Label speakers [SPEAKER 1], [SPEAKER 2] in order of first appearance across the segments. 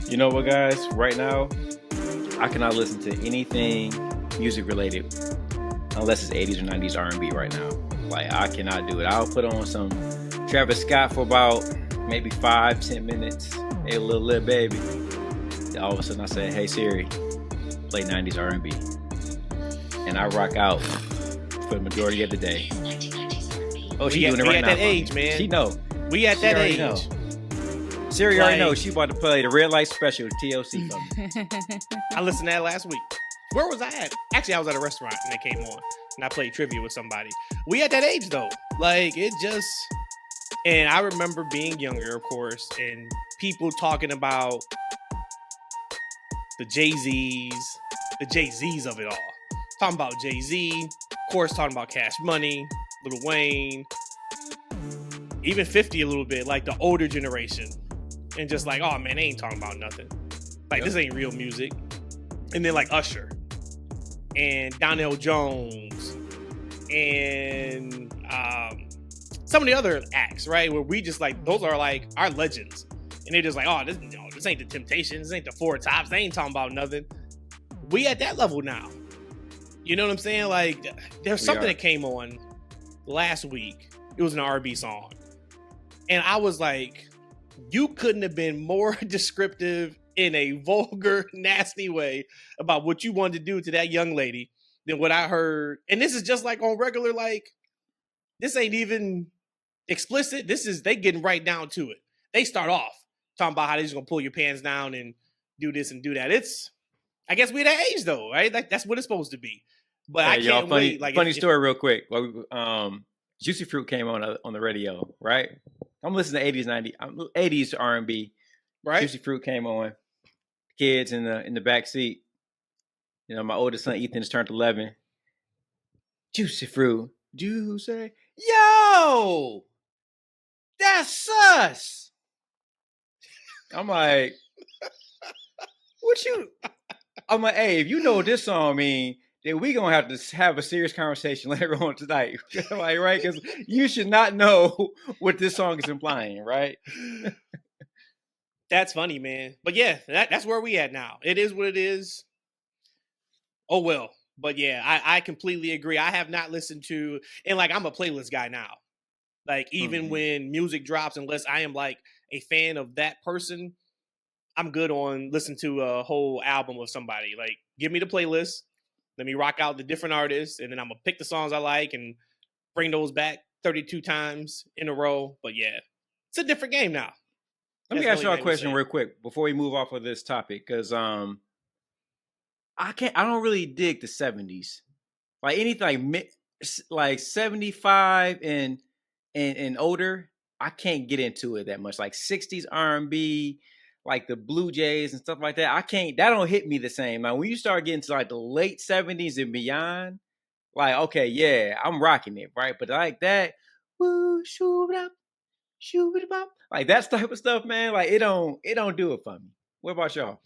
[SPEAKER 1] You know what, guys? Right now, I cannot listen to anything music related unless it's 80s or 90s R&B right now. Like, I cannot do it. I'll put on some Travis Scott for about maybe 5-10 minutes. Hey, little baby. Then all of a sudden, I say, "Hey Siri, play 90s R&B," and I rock out for the majority of the day. Oh, she's doing it right now.
[SPEAKER 2] We at that age, man.
[SPEAKER 1] She know.
[SPEAKER 2] We at that age.
[SPEAKER 1] Know. Siri already knows she about to play the Red Light Special TLC for me.
[SPEAKER 2] I listened to that last week. Where was I at? Actually, I was at a restaurant and it came on, and I played trivia with somebody. We at that age though. Like it just, and I remember being younger, of course, and people talking about the Jay-Z's of it all. Talking about Jay-Z, of course, talking about Cash Money, Lil Wayne, even 50 a little bit, like the older generation. And just like, oh man, they ain't talking about nothing. Like, This ain't real music. And then like Usher and Donnell Jones and some of the other acts, right? Where we just like, those are like our legends. And they're just like, oh, this ain't the Temptations, this ain't the Four Tops, they ain't talking about nothing. We at that level now. You know what I'm saying? Like, there's something that came on last week. It was an R&B song. And I was like, you couldn't have been more descriptive in a vulgar, nasty way about what you wanted to do to that young lady than what I heard. And this is just like on regular, like, this ain't even explicit. This is, they getting right down to it. They start off talking about how they're just going to pull your pants down and do this and do that. It's, I guess we're that age though, right? Like, that's what it's supposed to be. But I can't wait. Like,
[SPEAKER 1] funny story real quick. Juicy Fruit came on the radio, right? I'm listening to 80s, 80s R&B.
[SPEAKER 2] Right.
[SPEAKER 1] Juicy Fruit came on. Kids in the back seat. You know, my oldest son Ethan has turned 11. Juicy Fruit, Juicy, yo, that's us. I'm like, what you? I'm like, hey, if you know what this song mean, then we gonna have to have a serious conversation later on tonight. Like, right? Because you should not know what this song is implying, right?
[SPEAKER 2] That's funny, man. But yeah, that's where we at now. It is what it is. Oh well. But yeah, I completely agree. I have not listened to, and like, I'm a playlist guy now. Like, even when music drops, unless I am like a fan of that person, I'm good on listening to a whole album of somebody. Like, give me the playlist. Let me rock out the different artists, and then I'm going to pick the songs I like and bring those back 32 times in a row. But yeah, it's a different game now.
[SPEAKER 1] Let me ask you a question real quick before we move off of this topic, because I don't really dig the 70s. Like, anything like 75 and older, I can't get into it that much. Like 60s R&B, like the Blue Jays and stuff like that, that don't hit me the same. Now, when you start getting to like the late 70s and beyond, like, okay, yeah, I'm rocking it, right? But like that, woo, shoo it up, like that type of stuff, man, like it don't do it for me. What about y'all?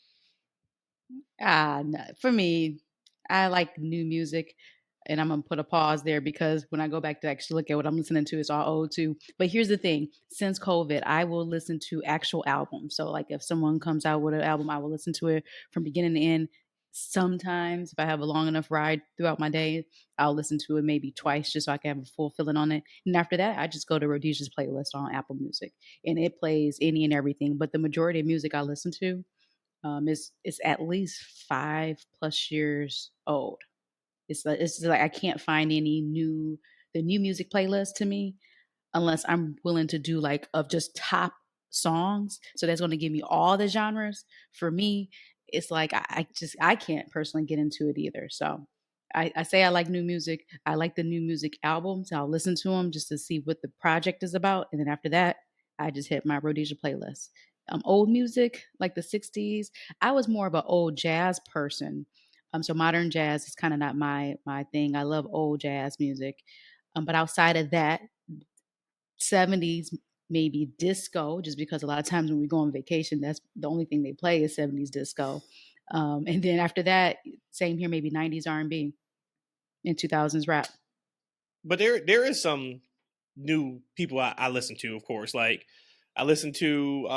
[SPEAKER 3] No. For me, I like new music. And I'm going to put a pause there because when I go back to actually look at what I'm listening to, it's all old too. But here's the thing. Since COVID, I will listen to actual albums. So like if someone comes out with an album, I will listen to it from beginning to end. Sometimes if I have a long enough ride throughout my day, I'll listen to it maybe twice just so I can have a full feeling on it. And after that, I just go to Rhodesia's playlist on Apple Music. And it plays any and everything. But the majority of music I listen to is at least 5+ years old. It's like I can't find the new music playlist to me unless I'm willing to do like of just top songs. So that's going to give me all the genres. For me, it's like I can't personally get into it either. So I say I like new music. I like the new music albums. I'll listen to them just to see what the project is about, and then after that, I just hit my Rhodesia playlist. Old music like the 60s. I was more of an old jazz person. So modern jazz is kind of not my thing. I love old jazz music. But outside of that, 70s, maybe disco, just because a lot of times when we go on vacation, that's the only thing they play is 70s disco. And then after that, same here, maybe 90s R&B and 2000s rap.
[SPEAKER 2] But there is some new people I listen to, of course. Like I listened to,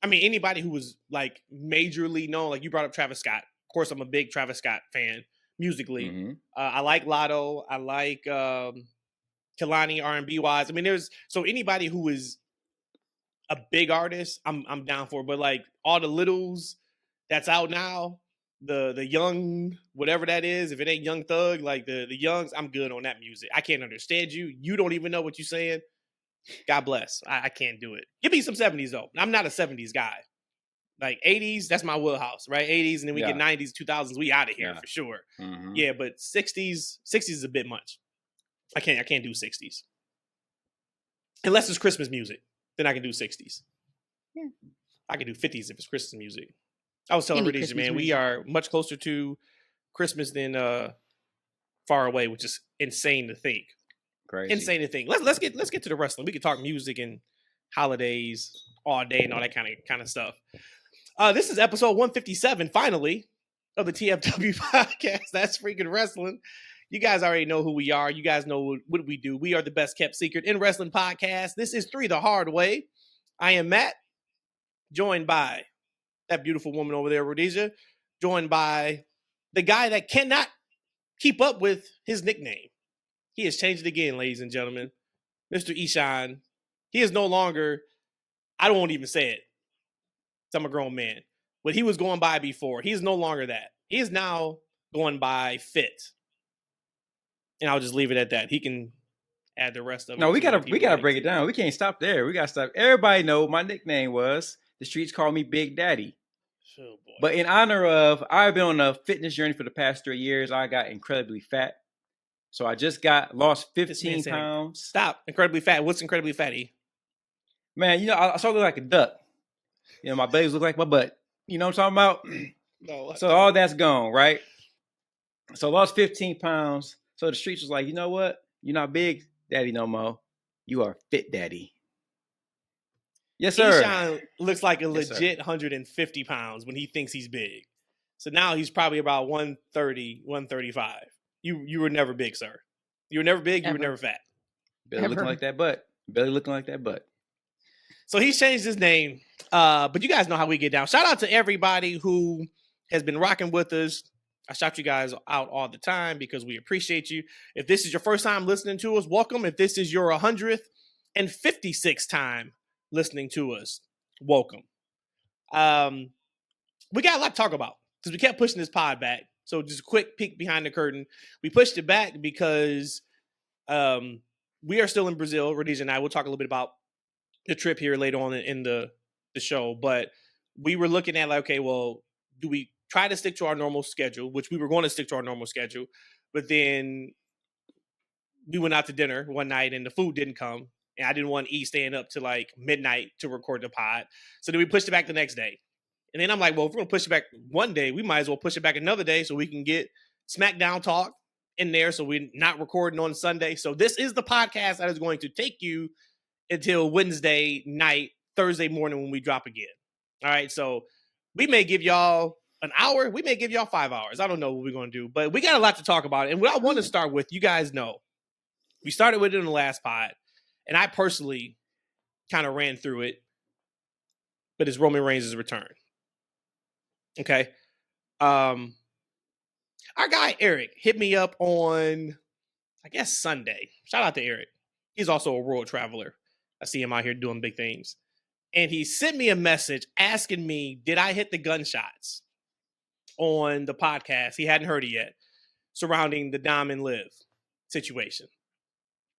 [SPEAKER 2] anybody who was like majorly known. Like you brought up Travis Scott. Of course, I'm a big Travis Scott fan musically.
[SPEAKER 1] Mm-hmm.
[SPEAKER 2] I like Lotto. I like Kehlani R&B wise. I mean, so anybody who is a big artist, I'm down for. But like all the littles that's out now, the young whatever that is, if it ain't Young Thug, like the youngs, I'm good on that music. I can't understand you. You don't even know what you're saying. God bless. I can't do it. Give me some 70s though. I'm not a 70s guy. Like 80s, that's my wheelhouse, right? 80s, and then we get 90s, 2000s. We out of here for sure.
[SPEAKER 1] Mm-hmm.
[SPEAKER 2] Yeah, but 60s is a bit much. I can't do 60s unless it's Christmas music. Then I can do 60s.
[SPEAKER 3] Yeah,
[SPEAKER 2] I can do 50s if it's Christmas music. I was telling
[SPEAKER 3] Any
[SPEAKER 2] Rhodesia,
[SPEAKER 3] Christmas
[SPEAKER 2] man, we
[SPEAKER 3] music.
[SPEAKER 2] are much closer to Christmas than far away, which is insane to think.
[SPEAKER 1] Crazy.
[SPEAKER 2] Insane to think. Let's get to the wrestling. We can talk music and holidays all day and all that kind of stuff. This is episode 157, finally, of the TFW podcast. That's Freakin Wrestling. You guys already know who we are. You guys know what we do. We are the best kept secret in wrestling podcast. This is 3 the Hard Way. I am Matt, joined by that beautiful woman over there, Rhodesia, joined by the guy that cannot keep up with his nickname. He has changed it again, ladies and gentlemen. Mr. Ishan. He is no longer, I don't want to even say it. I'm a grown man. What he was going by before, he is no longer that. He is now going by Fit. And I'll just leave it at that. He can add the rest of it.
[SPEAKER 1] No, we gotta break it down. We can't stop there. We gotta stop. Everybody know what my nickname was. The streets call me Big Daddy.
[SPEAKER 2] Oh, boy.
[SPEAKER 1] But in honor of, I've been on a fitness journey for the past 3 years. I got incredibly fat. So I just lost 15 pounds.
[SPEAKER 2] Stop. Incredibly fat. What's incredibly fatty?
[SPEAKER 1] Man, I sort of look like a duck. My bellies look like my butt. You know what I'm talking about?
[SPEAKER 2] No.
[SPEAKER 1] So all that's gone, right? So I lost 15 pounds. So the streets was like, you know what? You're not Big Daddy no more. You are Fit Daddy. Yes, sir.
[SPEAKER 2] Ishan looks like a legit 150 pounds when he thinks he's big. So now he's probably about 130, 135. You were never big, sir. You were never big. You were never fat.
[SPEAKER 1] Belly looking like that butt. Belly looking like that butt.
[SPEAKER 2] So he's changed his name. But you guys know how we get down. Shout out to everybody who has been rocking with us. I shout you guys out all the time because we appreciate you. If this is your first time listening to us, welcome. If this is your 156th time listening to us, welcome. We got a lot to talk about because we kept pushing this pod back. So just a quick peek behind the curtain. We pushed it back because we are still in Brazil. Rhodesia and I will talk a little bit about the trip here later on in the show. But we were looking at like, okay, well, do we try to stick to our normal schedule, which we were going to stick to our normal schedule. But then we went out to dinner one night and the food didn't come. And I didn't want E staying up to like midnight to record the pod. So then we pushed it back the next day. And then I'm like, well, if we're going to push it back one day, we might as well push it back another day so we can get SmackDown talk in there so we're not recording on Sunday. So this is the podcast that is going to take you until Wednesday night, Thursday morning when we drop again. All right, so we may give y'all an hour. We may give y'all 5 hours. I don't know what we're going to do, but we got a lot to talk about. And what I want to start with, you guys know, we started with it in the last pod, and I personally kind of ran through it, but it's Roman Reigns' return. Okay. Our guy, Eric, hit me up on, I guess, Sunday. Shout out to Eric. He's also a world traveler. I see him out here doing big things. And he sent me a message asking me, did I hit the gunshots on the podcast? He hadn't heard it yet, surrounding the Dom and Liv situation.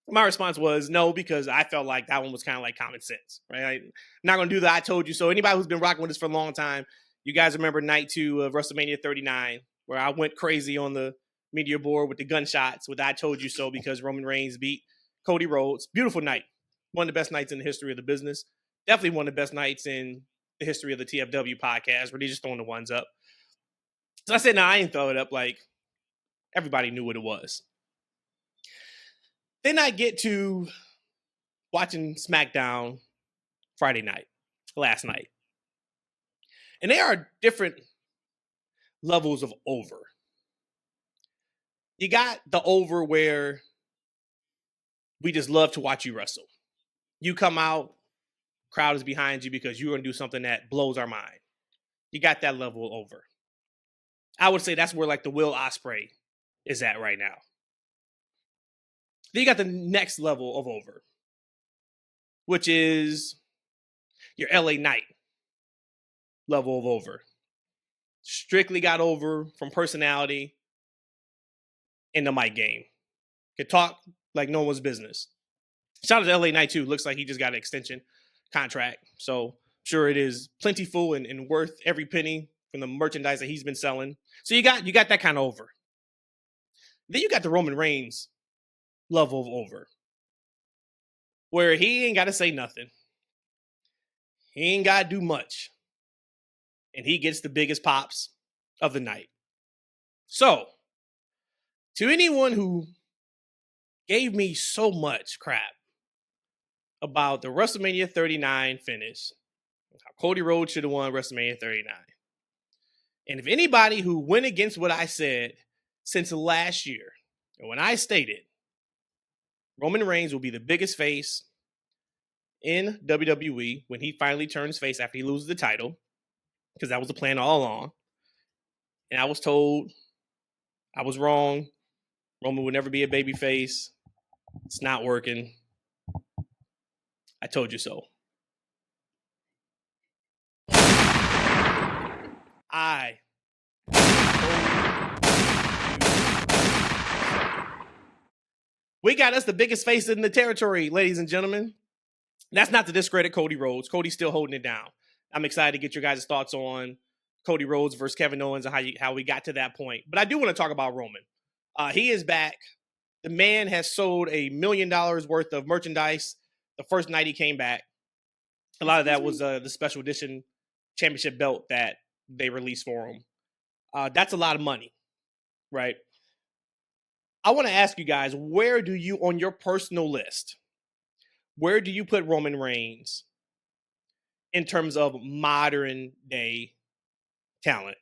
[SPEAKER 2] My response was no, because I felt like that one was kind of like common sense, right? I'm not going to do that. I told you so. Anybody who's been rocking with us for a long time, you guys remember night 2 of WrestleMania 39, where I went crazy on the media board with the gunshots with I told you so because Roman Reigns beat Cody Rhodes. Beautiful night. One of the best nights in the history of the business. Definitely one of the best nights in the history of the TFW podcast where they're just throwing the ones up. So I said, no, I ain't throw it up. Like, everybody knew what it was. Then I get to watching SmackDown Friday night, last night. And there are different levels of over. You got the over where we just love to watch you wrestle. You come out, Crowd is behind you because you're going to do something that blows our mind. You got that level over. I would say that's where like the Will Ospreay is at right now. Then you got the next level of over, which is your LA Knight level of over. Strictly got over from personality in the mic game. Could talk like no one's business. Shout out to LA Knight too. Looks like he just got an extension contract. So sure it is plentiful and worth every penny from the merchandise that he's been selling. So you got that kind of over. Then you got the Roman Reigns level of over, where he ain't got to say nothing. He ain't got to do much. And he gets the biggest pops of the night. So, to anyone who gave me so much crap about the WrestleMania 39 finish, how Cody Rhodes should have won WrestleMania 39. And if anybody who went against what I said since last year, and when I stated Roman Reigns will be the biggest face in WWE when he finally turns face after he loses the title, because that was the plan all along. And I was told I was wrong. Roman would never be a baby face. It's not working. I told you so. I We got us the biggest face in the territory, ladies and gentlemen. That's not to discredit Cody Rhodes. Cody's still holding it down. I'm excited to get your guys' thoughts on Cody Rhodes versus Kevin Owens and how we got to that point. But I do want to talk about Roman. He is back. The man has sold $1 million worth of merchandise the first night he came back. A lot of that was the special edition championship belt that they released for him. That's a lot of money, right? I want to ask you guys, where do you, on your personal list, where do you put Roman Reigns in terms of modern day talent?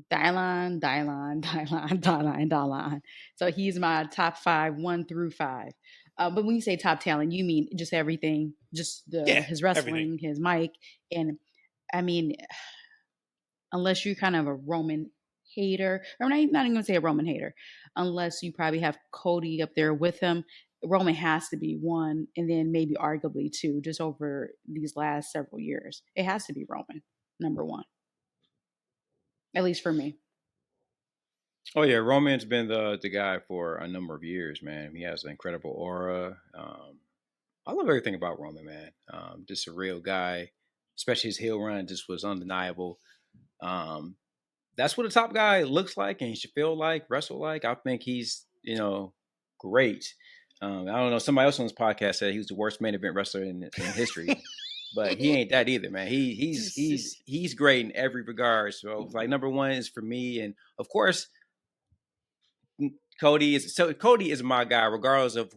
[SPEAKER 3] Dylan. So he's my top 5, 1 through 5. But when you say top talent, you mean just everything, just his wrestling, everything. His mic. And I mean, unless you're kind of a Roman hater, or not even going to say a Roman hater, unless you probably have Cody up there with him, Roman has to be 1, and then maybe arguably 2, just over these last several years. It has to be Roman, number 1. At least for me.
[SPEAKER 1] Oh yeah, Roman's been the guy for a number of years, man. He has an incredible aura. I love everything about Roman, man. Just a real guy, especially his heel run just was undeniable. That's what a top guy looks like and he should feel like, wrestle like. I think he's, great. I don't know. Somebody else on this podcast said he was the worst main event wrestler in history, but he ain't that either, man. He's great in every regard. So like number 1 is for me, and of course, Cody is my guy, regardless of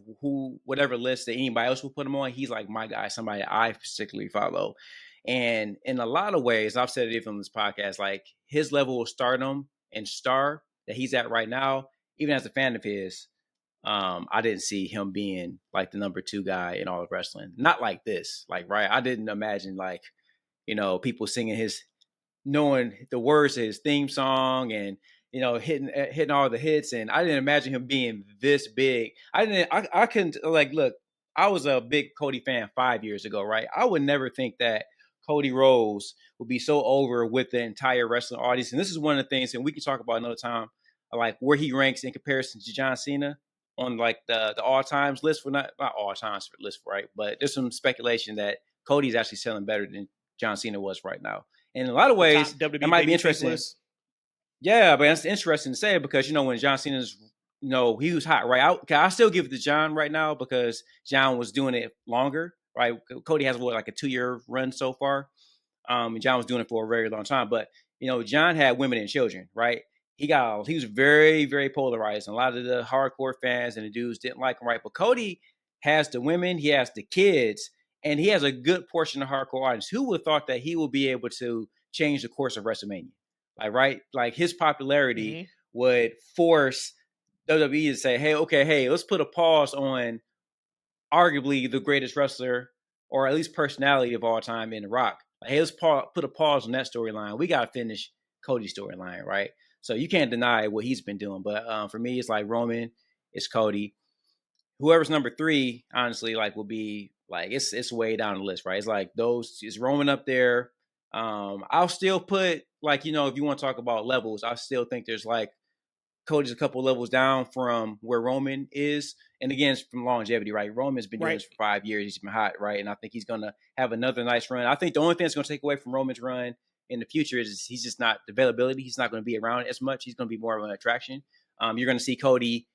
[SPEAKER 1] whatever list that anybody else will put him on. He's like my guy, somebody I particularly follow. And in a lot of ways, I've said it even on this podcast, like his level of stardom and star that he's at right now, even as a fan of his, I didn't see him being like the number 2 guy in all of wrestling. Not like this, like, right. I didn't imagine people singing knowing the words to his theme song and, hitting all the hits. And I didn't imagine him being this big. I couldn't look, I was a big Cody fan 5 years ago, right? I would never think that Cody Rhodes would be so over with the entire wrestling audience. And this is one of the things, and we can talk about another time, like where he ranks in comparison to John Cena on like the all times list, for not all times list, right? But there's some speculation that Cody's actually selling better than John Cena was right now. And in a lot of ways, that might be interesting. Yeah, but it's interesting to say because, when John Cena's, he was hot, right? I still give it to John right now because John was doing it longer, right? Cody has like a 2-year run so far. And John was doing it for a very long time. But, John had women and children, right? He was very, very polarized. And a lot of the hardcore fans and the dudes didn't like him, right? But Cody has the women, he has the kids, and he has a good portion of the hardcore audience. Who would have thought that he would be able to change the course of WrestleMania? Right? Like his popularity would force WWE to say, hey, let's put a pause on arguably the greatest wrestler or at least personality of all time in The Rock. Like, hey, let's put a pause on that storyline. We got to finish Cody's storyline, right? So you can't deny what he's been doing. But for me, it's like Roman, it's Cody. Whoever's number 3, honestly, like will be like it's way down the list, right? It's like those is Roman up there. I'll still put like, if you want to talk about levels, I still think there's like Cody's a couple levels down from where Roman is. And again, it's from longevity, right? Roman's been doing this for 5 years. He's been hot, right? And I think he's going to have another nice run. I think the only thing that's going to take away from Roman's run in the future is he's just not, the availability. He's not going to be around as much. He's going to be more of an attraction. You're going to see Cody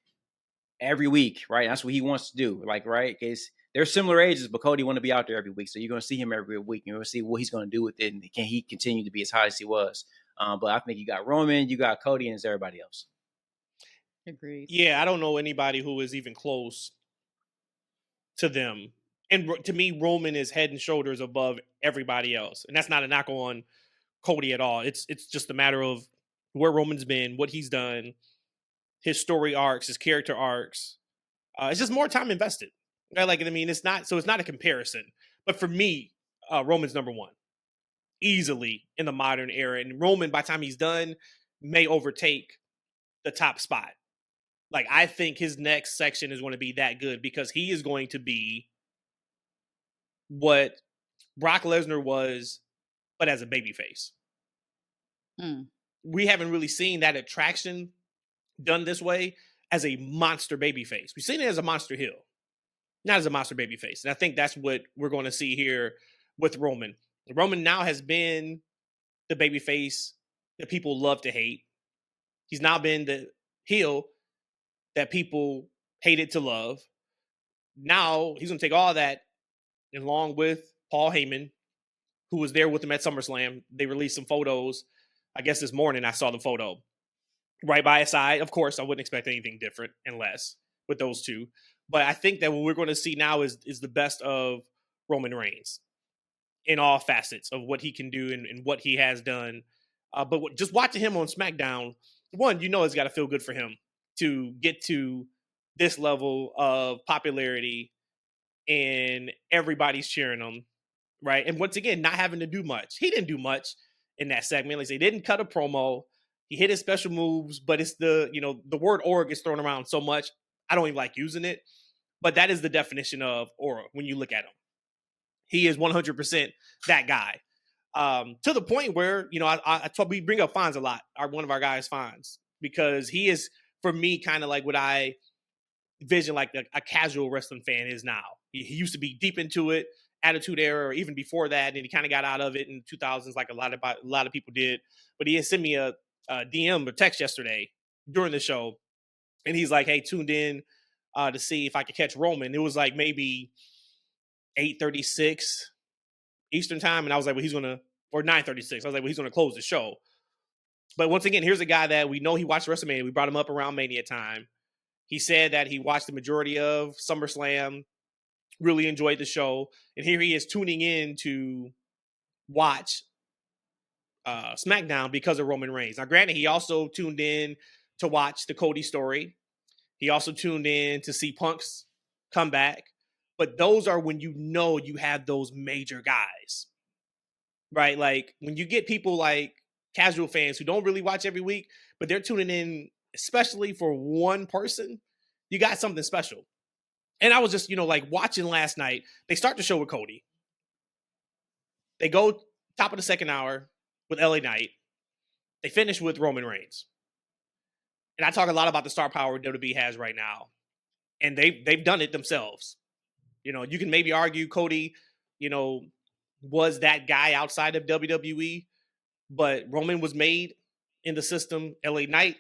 [SPEAKER 1] every week, right? That's what he wants to do. Like, right? Because they're similar ages, but Cody want to be out there every week. So you're going to see him every week. You're going to see what he's going to do with it. And can he continue to be as hot as he was? But I think you got Roman, you got Cody, and it's everybody else.
[SPEAKER 3] Agreed.
[SPEAKER 2] Yeah, I don't know anybody who is even close to them. And to me, Roman is head and shoulders above everybody else. And that's not a knock on Cody at all. It's just a matter of where Roman's been, what he's done, his story arcs, his character arcs. It's just more time invested. Right? Like, I mean, it's not a comparison. But for me, Roman's number 1. Easily in the modern era. And Roman, by the time he's done, may overtake the top spot. Like, I think his next section is going to be that good because he is going to be what Brock Lesnar was, but as a babyface. We haven't really seen that attraction done this way as a monster babyface. We've seen it as a monster heel, not as a monster babyface. And I think that's what we're going to see here with Roman. Roman now has been the babyface that people love to hate. He's now been the heel that people hated to love. Now he's going to take all that along with Paul Heyman, who was there with him at SummerSlam. They released some photos. I guess this morning I saw the photo right by his side. Of course, I wouldn't expect anything different and less with those two. But I think that what we're going to see now is the best of Roman Reigns in all facets of what he can do and what he has done. But just watching him on SmackDown, one, it's got to feel good for him to get to this level of popularity and everybody's cheering him, right? And once again, not having to do much. He didn't do much in that segment. Like, they didn't cut a promo. He hit his special moves, but it's the word aura gets thrown around so much. I don't even like using it, but that is the definition of aura when you look at him. He is 100% that guy. To the point where, we bring up Fonz a lot, one of our guys, Fonz, because he is, for me, kind of like what I vision like a casual wrestling fan is now. He used to be deep into it, Attitude Era, or even before that, and he kind of got out of it in the 2000s, like a lot of people did. But he had sent me a DM or text yesterday during the show, and he's like, "Hey, tuned in to see if I could catch Roman." It was like maybe 8:36 Eastern time, and I was like, "Well, he's gonna," or 9:36. I was like, "Well, he's gonna close the show." But once again, here's a guy that we know he watched WrestleMania. We brought him up around Mania time. He said that he watched the majority of SummerSlam, really enjoyed the show, and here he is tuning in to watch SmackDown because of Roman Reigns. Now, granted, he also tuned in to watch the Cody story. He also tuned in to see Punk's comeback. But those are when you have those major guys, right? Like, when you get people like casual fans who don't really watch every week, but they're tuning in especially for one person, you got something special. And I was just, watching last night. They start the show with Cody. They go top of the second hour with LA Knight. They finish with Roman Reigns. And I talk a lot about the star power WWE has right now. And they've done it themselves. You can maybe argue Cody, was that guy outside of WWE, but Roman was made in the system. LA Knight,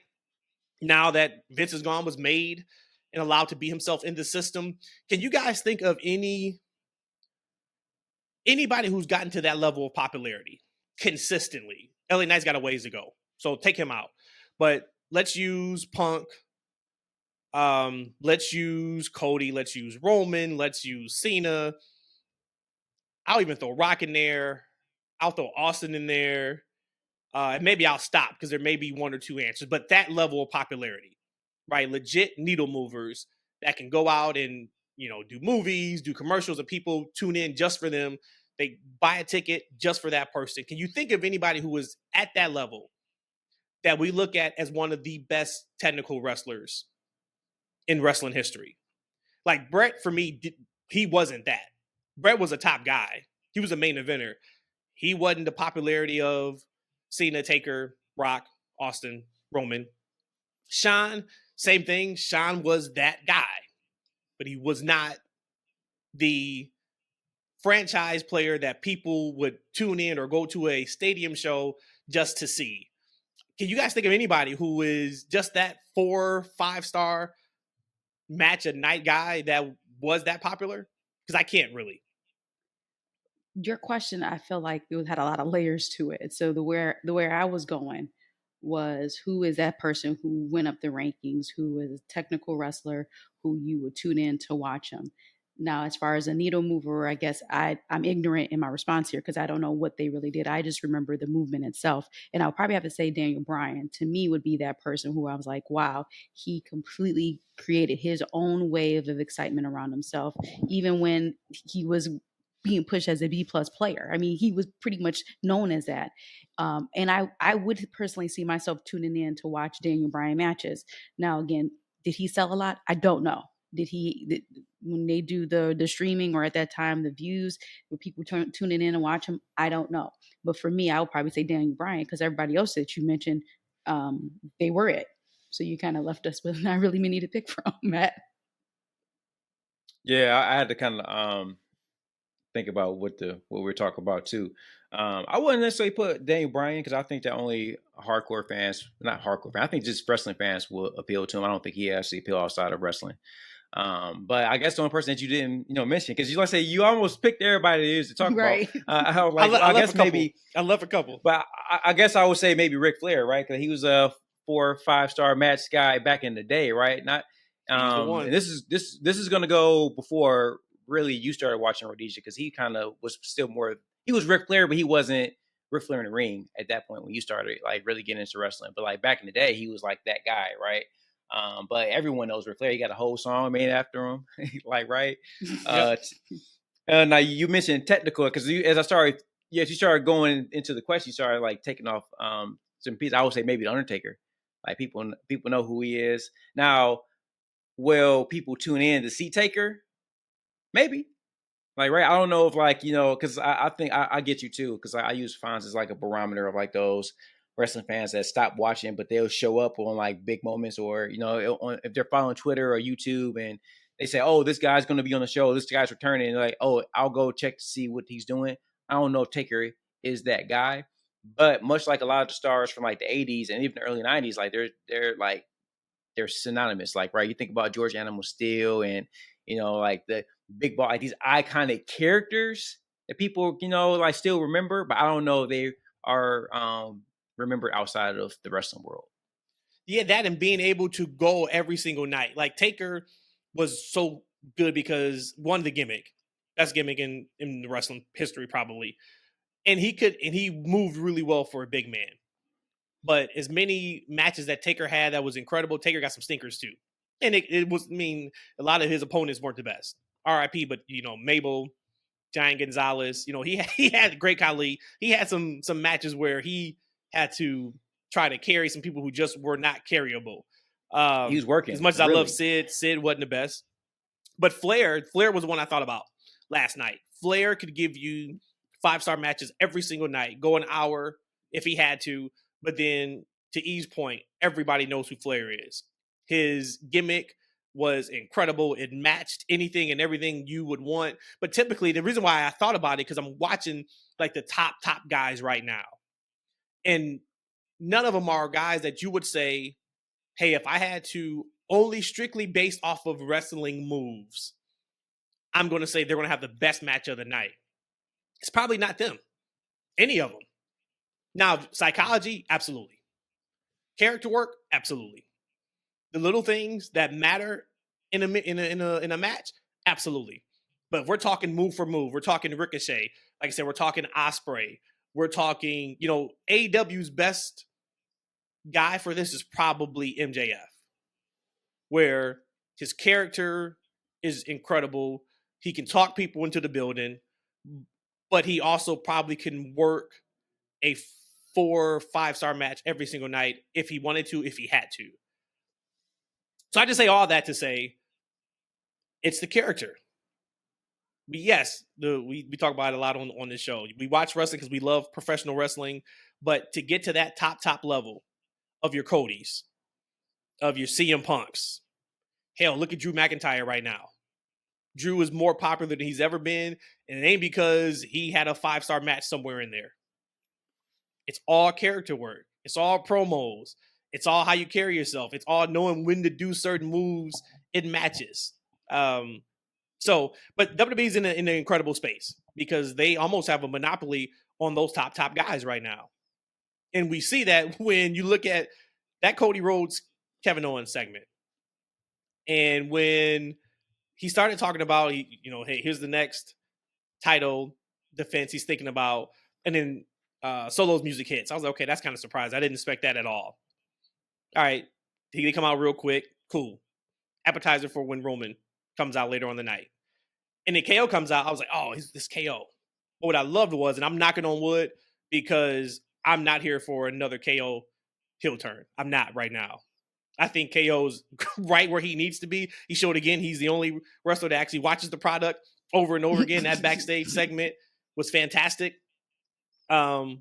[SPEAKER 2] now that Vince is gone, was made and allowed to be himself in the system. Can you guys think of anybody who's gotten to that level of popularity consistently? LA Knight's got a ways to go, so take him out. But let's use Punk. Let's use Cody. Let's use Roman. Let's use Cena. I'll even throw Rock in there. I'll throw Austin in there. And maybe I'll stop because there may be one or two answers. But that level of popularity, right? Legit needle movers that can go out and do movies, do commercials, and people tune in just for them. They buy a ticket just for that person. Can you think of anybody who was at that level that we look at as one of the best technical wrestlers in wrestling history? Like Brett, for me, he wasn't that. Brett was a top guy. He was a main eventer. He wasn't the popularity of Cena, Taker, Brock, Austin, Roman. Shawn, same thing. Shawn was that guy, but he was not the franchise player that people would tune in or go to a stadium show just to see. Can you guys think of anybody who is just that 4-5-star match a night guy that was that popular? Because I can't really.
[SPEAKER 3] Your question, I feel like it had a lot of layers to it. So the where I was going was, who is that person who went up the rankings, who is a technical wrestler who you would tune in to watch them. Now, as far as a needle mover, I guess I'm ignorant in my response here because I don't know what they really did. I just remember the movement itself. And I'll probably have to say Daniel Bryan, to me, would be that person who I was like, wow, he completely created his own wave of excitement around himself, even when he was being pushed as a B plus player. I mean, he was pretty much known as that. And I would personally see myself tuning in to watch Daniel Bryan matches. Now, again, did he sell a lot? I don't know. When they do the streaming, or at that time the views, were people tuning in and watch him? I don't know. But for me, I would probably say Daniel Bryan, because everybody else that you mentioned, they were it. So you kind of left us with not really many to pick from, Matt.
[SPEAKER 1] Yeah, I had to kind of think about what we're talking about too. I wouldn't necessarily put Daniel Bryan, because I think that only hardcore fans, not hardcore fans, I think just wrestling fans will appeal to him. I don't think he actually appeal outside of wrestling. But I guess the only person that you didn't, mention, because you you almost picked everybody there is to talk
[SPEAKER 3] Right.
[SPEAKER 1] about. I guess maybe
[SPEAKER 2] I love a couple,
[SPEAKER 1] but I guess I would say maybe Ric Flair, right? Because he was a 4 or 5-star match guy back in the day, right? Not,
[SPEAKER 2] he's the one.
[SPEAKER 1] and this is going to go before really you started watching Rhodesia, because he kind of was still more. He was Ric Flair, but he wasn't Ric Flair in the ring at that point when you started like really getting into wrestling. But like back in the day, he was like that guy, right? But everyone knows Ric Flair. He got a whole song made after him, like right.
[SPEAKER 2] Yep.
[SPEAKER 1] Now you mentioned technical, because as you started going into the question, you started like taking off some pieces. I would say maybe the Undertaker. Like people know who he is now. Will people tune in to see Taker? Maybe. Like, right, I don't know if because I think I get you too, because I use Fonz as like a barometer of like those wrestling fans that stop watching, but they'll show up on like big moments, or if they're following Twitter or YouTube and they say, oh, this guy's going to be on the show, this guy's returning, and like, oh, I'll go check to see what he's doing. I don't know if Taker is that guy, but much like a lot of the stars from like the 80s and even the early 90s, like they're synonymous. Like, right, you think about George Animal Steel and like the Big Ball, like these iconic characters that people like still remember, but I don't know if they are remembered outside of the wrestling world.
[SPEAKER 2] Yeah, that and being able to go every single night. Like Taker was so good because one, the gimmick, best gimmick in the wrestling history probably, and he moved really well for a big man. But as many matches that Taker had that was incredible, Taker got some stinkers too. And it was, a lot of his opponents weren't the best. R.I.P. But, Mabel, Giant Gonzalez, he had Great Khali. He had some matches where he had to try to carry some people who just were not carryable.
[SPEAKER 1] He was working.
[SPEAKER 2] As much as I love Sid wasn't the best. But Flair was the one I thought about last night. Flair could give you 5-star matches every single night, go an hour if he had to. But then, to E's point, everybody knows who Flair is. His gimmick was incredible. It matched anything and everything you would want. But typically, the reason why I thought about it, because I'm watching like the top guys right now. And none of them are guys that you would say, hey, if I had to only strictly based off of wrestling moves, I'm going to say they're going to have the best match of the night. It's probably not them. Any of them. Now, psychology, absolutely. Character work, absolutely. The little things that matter in a match, absolutely. But we're talking move for move. We're talking Ricochet. Like I said, we're talking Ospreay. We're talking, AEW's best guy for this is probably MJF, where his character is incredible. He can talk people into the building, but he also probably can work a 4 or 5-star match every single night if he wanted to, if he had to. So I just say all that to say it's the character. But yes, we talk about it a lot on this show. We watch wrestling because we love professional wrestling, but to get to that top level of your Codys, of your CM Punks, hell, look at Drew McIntyre right now. Drew is more popular than he's ever been, and it ain't because he had a 5-star match somewhere in there. It's all character work. It's all promos. It's all how you carry yourself. It's all knowing when to do certain moves in matches. But WWE's in an incredible space because they almost have a monopoly on those top guys right now. And we see that when you look at that Cody Rhodes, Kevin Owens segment. And when he started talking about, hey, here's the next title defense he's thinking about. And then Solo's music hits. I was like, okay, that's kind of surprised. I didn't expect that at all. All right. They come out real quick. Cool. Appetizer for when Roman comes out later on the night. And then KO comes out. I was like, oh, this KO. But what I loved was, and I'm knocking on wood because I'm not here for another KO heel turn. I'm not right now. I think KO's right where he needs to be. He showed again he's the only wrestler that actually watches the product over and over again. That backstage segment was fantastic. But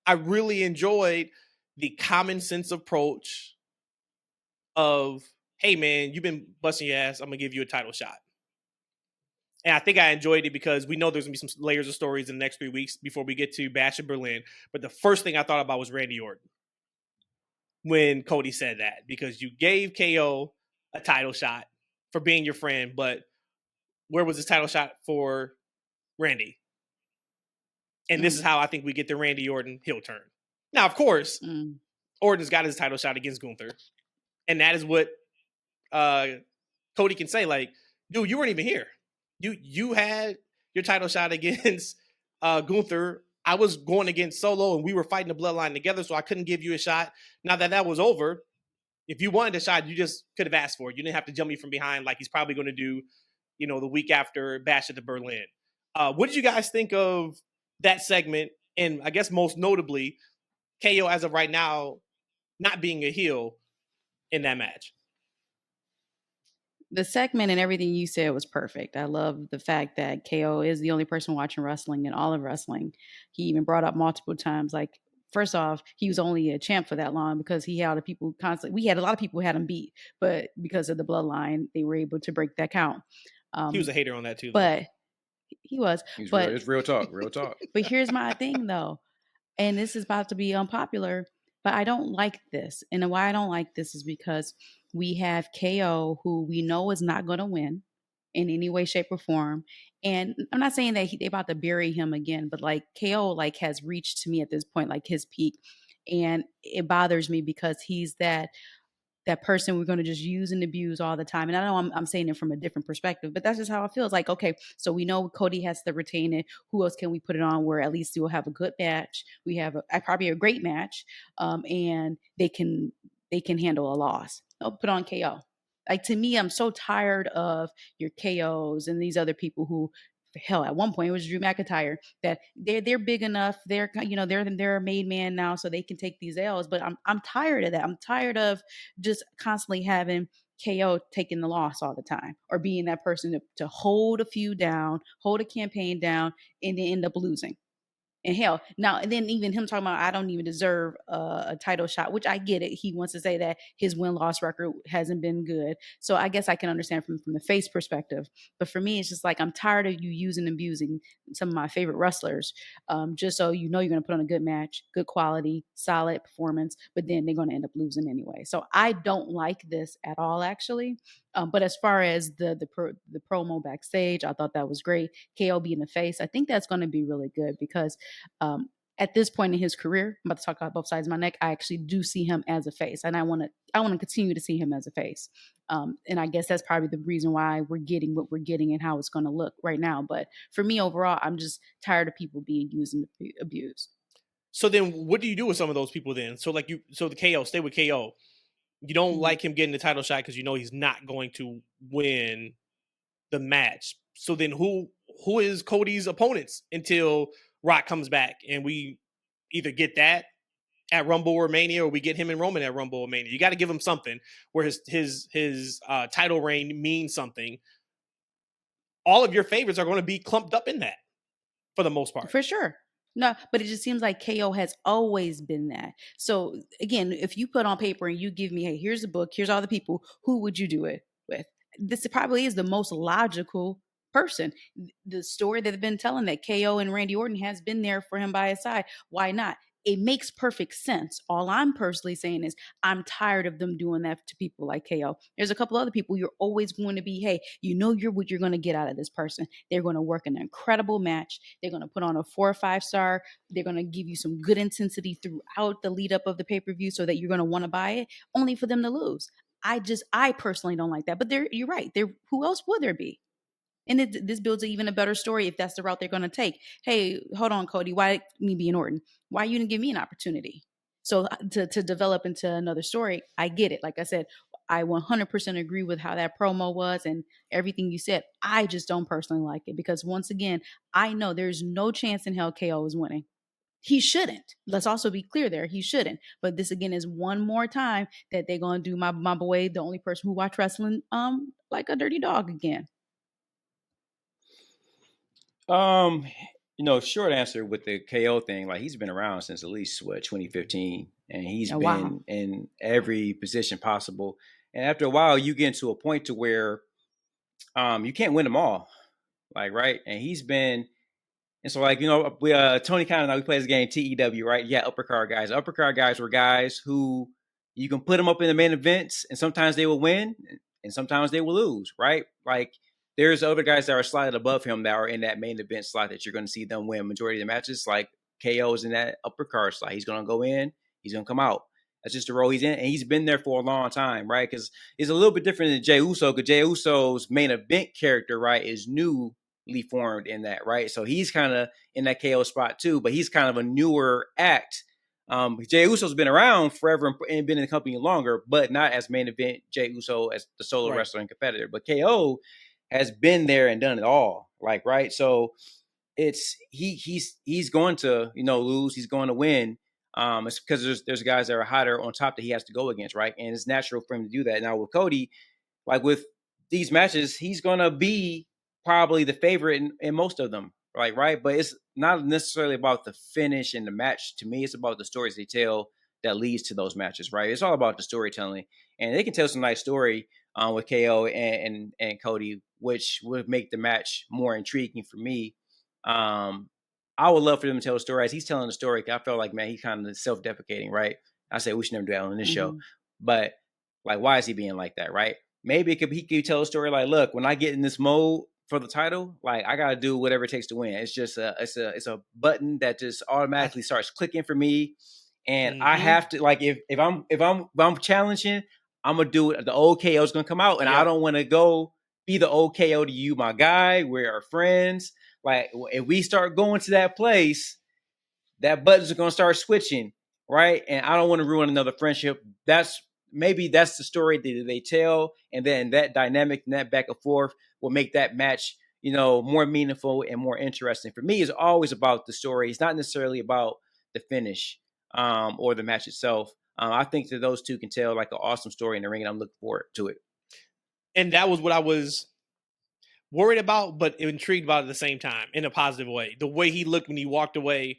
[SPEAKER 2] I really enjoyed the common sense approach of, hey, man, you've been busting your ass. I'm going to give you a title shot. And I think I enjoyed it because we know there's going to be some layers of stories in the next 3 weeks before we get to Bash in Berlin. But the first thing I thought about was Randy Orton when Cody said that, because you gave KO a title shot for being your friend, but where was his title shot for Randy? And this is how I think we get the Randy Orton heel turn. Now, of course, Orton's got his title shot against Gunther. And that is what Cody can say, like, dude, you weren't even here. You had your title shot against Gunther. I was going against Solo, and we were fighting the bloodline together, so I couldn't give you a shot. Now that was over, if you wanted a shot, you just could have asked for it. You didn't have to jump me from behind like he's probably going to do, the week after Bash at the Berlin. What did you guys think of that segment? And I guess most notably, KO as of right now not being a heel in that match.
[SPEAKER 3] The segment and everything you said was perfect. I love the fact that KO is the only person watching wrestling in all of wrestling. He even brought up multiple times, like, first off, he was only a champ for that long because he had people constantly. We had a lot of people who had him beat, but because of the bloodline, they were able to break that count.
[SPEAKER 2] He was a hater on that too,
[SPEAKER 3] but he was. But
[SPEAKER 1] it's real talk, real talk.
[SPEAKER 3] But here's my thing, though, and this is about to be unpopular, but I don't like this, and why I don't like this is because we have KO, who we know is not going to win in any way, shape, or form. And I'm not saying that they're about to bury him again, but like KO has reached to me at this point, like his peak. And it bothers me because he's that person we're going to just use and abuse all the time. And I know I'm saying it from a different perspective, but that's just how it feels. Like, okay, so we know Cody has to retain it. Who else can we put it on where at least we'll have a good match? We have probably a great match, and they can handle a loss. They'll put on KO. Like, to me, I'm so tired of your KOs and these other people who, hell, at one point it was Drew McIntyre, that they're big enough. They're they're a made man now, so they can take these L's. But I'm tired of that. I'm tired of just constantly having KO taking the loss all the time, or being that person to hold a feud down, hold a campaign down, and then end up losing. And hell, now, and then even him talking about, I don't even deserve a title shot, which I get it. He wants to say that his win-loss record hasn't been good. So I guess I can understand from the face perspective. But for me, it's just like, I'm tired of you using and abusing some of my favorite wrestlers, just so you're going to put on a good match, good quality, solid performance, but then they're going to end up losing anyway. So I don't like this at all, actually. But as far as the promo backstage, I thought that was great. KO being the face, I think that's going to be really good because at this point in his career, I'm about to talk about both sides of my neck, I actually do see him as a face, and I want to continue to see him as a face. And I guess that's probably the reason why we're getting what we're getting and how it's going to look right now. But for me overall, I'm just tired of people being used and abused.
[SPEAKER 2] So then what do you do with some of those people then? So the KO, stay with KO. You don't like him getting the title shot because you know he's not going to win the match. So then who is Cody's opponents until Rock comes back and we either get that at Rumble or Mania, or we get him and Roman at Rumble or Mania. You got to give him something where his title reign means something. All of your favorites are going to be clumped up in that for the most part.
[SPEAKER 3] For sure. No, but it just seems like KO has always been that. So again, if you put on paper and you give me, hey, here's a book, here's all the people, who would you do it with? This probably is the most logical person. The story that they've been telling that KO and Randy Orton has been there for him by his side. Why not? It makes perfect sense. All I'm personally saying is I'm tired of them doing that to people like KO. There's a couple other people you're always going to be, hey, you know what you're going to get out of this person. They're going to work an incredible match. They're going to put on a 4 or 5 star. They're going to give you some good intensity throughout the lead up of the pay-per-view so that you're going to want to buy it, only for them to lose. I personally don't like that. But you're right. Who else would there be? And this builds even a better story if that's the route they're going to take. Hey, hold on, Cody. Why me being Orton? Why you didn't give me an opportunity? So to develop into another story, I get it. Like I said, I 100% agree with how that promo was and everything you said. I just don't personally like it because once again, I know there's no chance in hell KO is winning. He shouldn't. Let's also be clear there. He shouldn't. But this again is one more time that they're going to do my boy, the only person who watch wrestling, like a dirty dog again.
[SPEAKER 1] Short answer with the KO thing, like he's been around since at least 2015, and he's been in every position possible. And after a while, you get to a point to where you can't win them all, like right. And he's been, and so like we Tony Khan and I, we play this game TEW, right? Yeah, uppercard guys. Uppercard guys were guys who you can put them up in the main events, and sometimes they will win, and sometimes they will lose, right? Like. There's other guys that are slotted above him that are in that main event slot that you're going to see them win majority of the matches. Like KO is in that upper card slot. He's going to go in. He's going to come out. That's just the role he's in. And he's been there for a long time, right? Because it's a little bit different than Jey Uso, because Jey Uso's main event character, right, is newly formed in that, right? So he's kind of in that KO spot too, but he's kind of a newer act. Jey Uso's been around forever and been in the company longer, but not as main event Jey Uso as the solo wrestler and competitor. But KO has been there and done it all, like, right? So it's he's going to lose, he's going to win. It's because there's guys that are hotter on top that he has to go against, right? And it's natural for him to do that. Now with Cody, like with these matches, he's gonna be probably the favorite in most of them, like, right? But it's not necessarily about the finish and the match. To me, it's about the stories they tell that leads to those matches, right? It's all about the storytelling, and they can tell some nice story with KO and Cody, which would make the match more intriguing for me. I would love for them to tell a story as he's telling the story. I felt like, man, he's kind of self-deprecating, right? I say we should never do that on this show, but like, why is he being like that, right? Maybe he could tell a story like, look, when I get in this mode for the title, like I gotta do whatever it takes to win. It's just it's a button that just automatically starts clicking for me, and I have to, like, if I'm challenging, I'm gonna do it. The old KO is gonna come out, and I don't want to go be the old KO to you, my guy. We are friends. Like, if we start going to that place, that buttons are gonna start switching, right? And I don't want to ruin another friendship. Maybe that's the story that they tell, and then that dynamic and that back and forth will make that match, more meaningful and more interesting. For me, it's always about the story. It's not necessarily about the finish or the match itself. I think that those two can tell like an awesome story in the ring, and I'm looking forward to it.
[SPEAKER 2] And that was what I was worried about, but intrigued about at the same time in a positive way. The way he looked when he walked away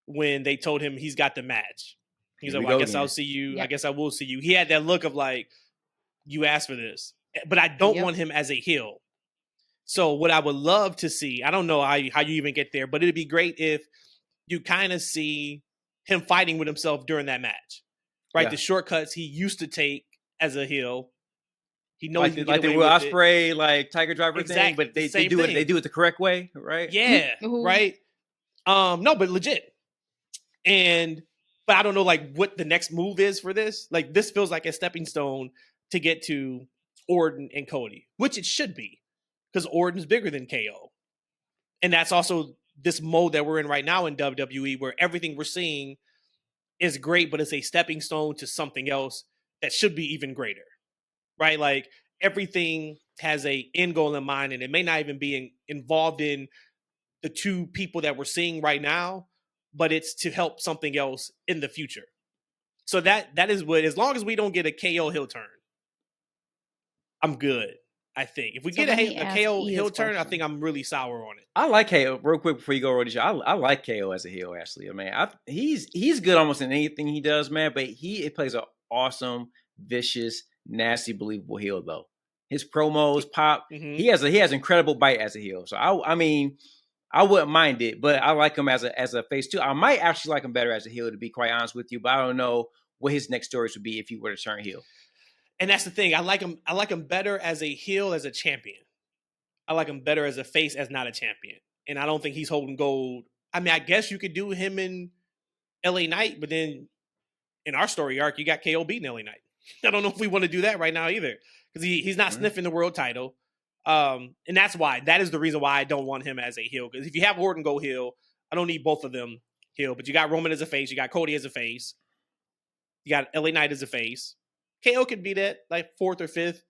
[SPEAKER 2] when they told him he's got the match. He's like, well, I guess I'll see you. Yep. I guess I will see you. He had that look of like, you asked for this, but I don't want him as a heel. So what I would love to see, I don't know how you even get there, but it'd be great if you kind of see him fighting with himself during that match, right? Yeah. The shortcuts he used to take as a heel. He knows
[SPEAKER 1] like the Will Ospreay, like Tiger Driver thing, but they do it. They do it the correct way, right?
[SPEAKER 2] Yeah, right. No, but legit. But I don't know like what the next move is for this. Like, this feels like a stepping stone to get to Orton and Cody, which it should be, because Orton's bigger than KO, and that's also this mode that we're in right now in WWE, where everything we're seeing is great, but it's a stepping stone to something else that should be even greater, right? Like everything has a end goal in mind, and it may not even be involved in the two people that we're seeing right now, but it's to help something else in the future. So that is what, as long as we don't get a KO heel turn, I'm good. I think if we
[SPEAKER 3] So
[SPEAKER 2] get
[SPEAKER 3] let me
[SPEAKER 2] a
[SPEAKER 3] ask
[SPEAKER 2] KO
[SPEAKER 3] Ia's
[SPEAKER 2] heel turn, I
[SPEAKER 3] question.
[SPEAKER 2] think I'm really sour on it.
[SPEAKER 1] I like KO. Real quick before you go, Rhodesia, I like KO as a heel. Actually, I mean, he's good almost in anything he does, man. But he plays an awesome, vicious, nasty, believable heel though. His promos pop.
[SPEAKER 2] Mm-hmm.
[SPEAKER 1] He has incredible bite as a heel. So I mean, I wouldn't mind it, but I like him as a face too. I might actually like him better as a heel, to be quite honest with you. But I don't know what his next stories would be if he were to turn heel.
[SPEAKER 2] And that's the thing. I like him better as a heel, as a champion. I like him better as a face, as not a champion. And I don't think he's holding gold. I mean, I guess you could do him in LA Knight, but then in our story arc, you got KO beating LA Knight. I don't know if we want to do that right now either, because he's not sniffing the world title. And that is the reason why I don't want him as a heel. Because if you have Orton go heel, I don't need both of them heel. But you got Roman as a face, you got Cody as a face, you got LA Knight as a face. KO could be that like 4th or 5th,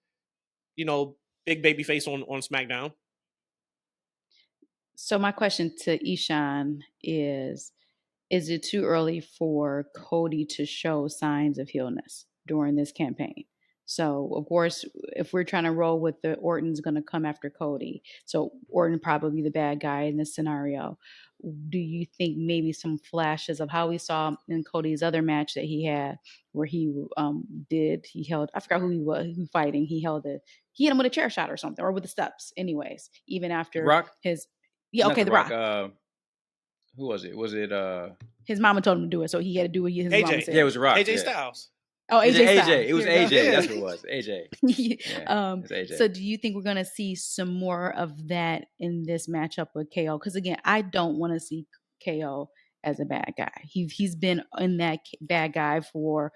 [SPEAKER 2] big baby face on SmackDown.
[SPEAKER 3] So my question to Ishan is it too early for Cody to show signs of healness during this campaign? So, of course, if we're trying to roll with the Orton's going to come after Cody, so Orton probably the bad guy in this scenario. Do you think maybe some flashes of how we saw in Cody's other match that he had, where he held, I forgot who he was fighting. He hit him with a chair shot or something, or with the steps. Anyways, even after
[SPEAKER 1] Rock?
[SPEAKER 3] his
[SPEAKER 1] Not
[SPEAKER 3] the Rock.
[SPEAKER 1] Who was it? Was it
[SPEAKER 3] his mama told him to do it, so he had to do what his mama said.
[SPEAKER 1] Yeah, it was Rock.
[SPEAKER 2] AJ
[SPEAKER 1] yeah.
[SPEAKER 2] Styles.
[SPEAKER 3] Oh, AJ Styles.
[SPEAKER 1] It was AJ.
[SPEAKER 2] Yeah.
[SPEAKER 1] That's what it was. AJ. It's AJ.
[SPEAKER 3] So do you think we're going to see some more of that in this matchup with KO? Because again, I don't want to see KO as a bad guy. He's been in that bad guy for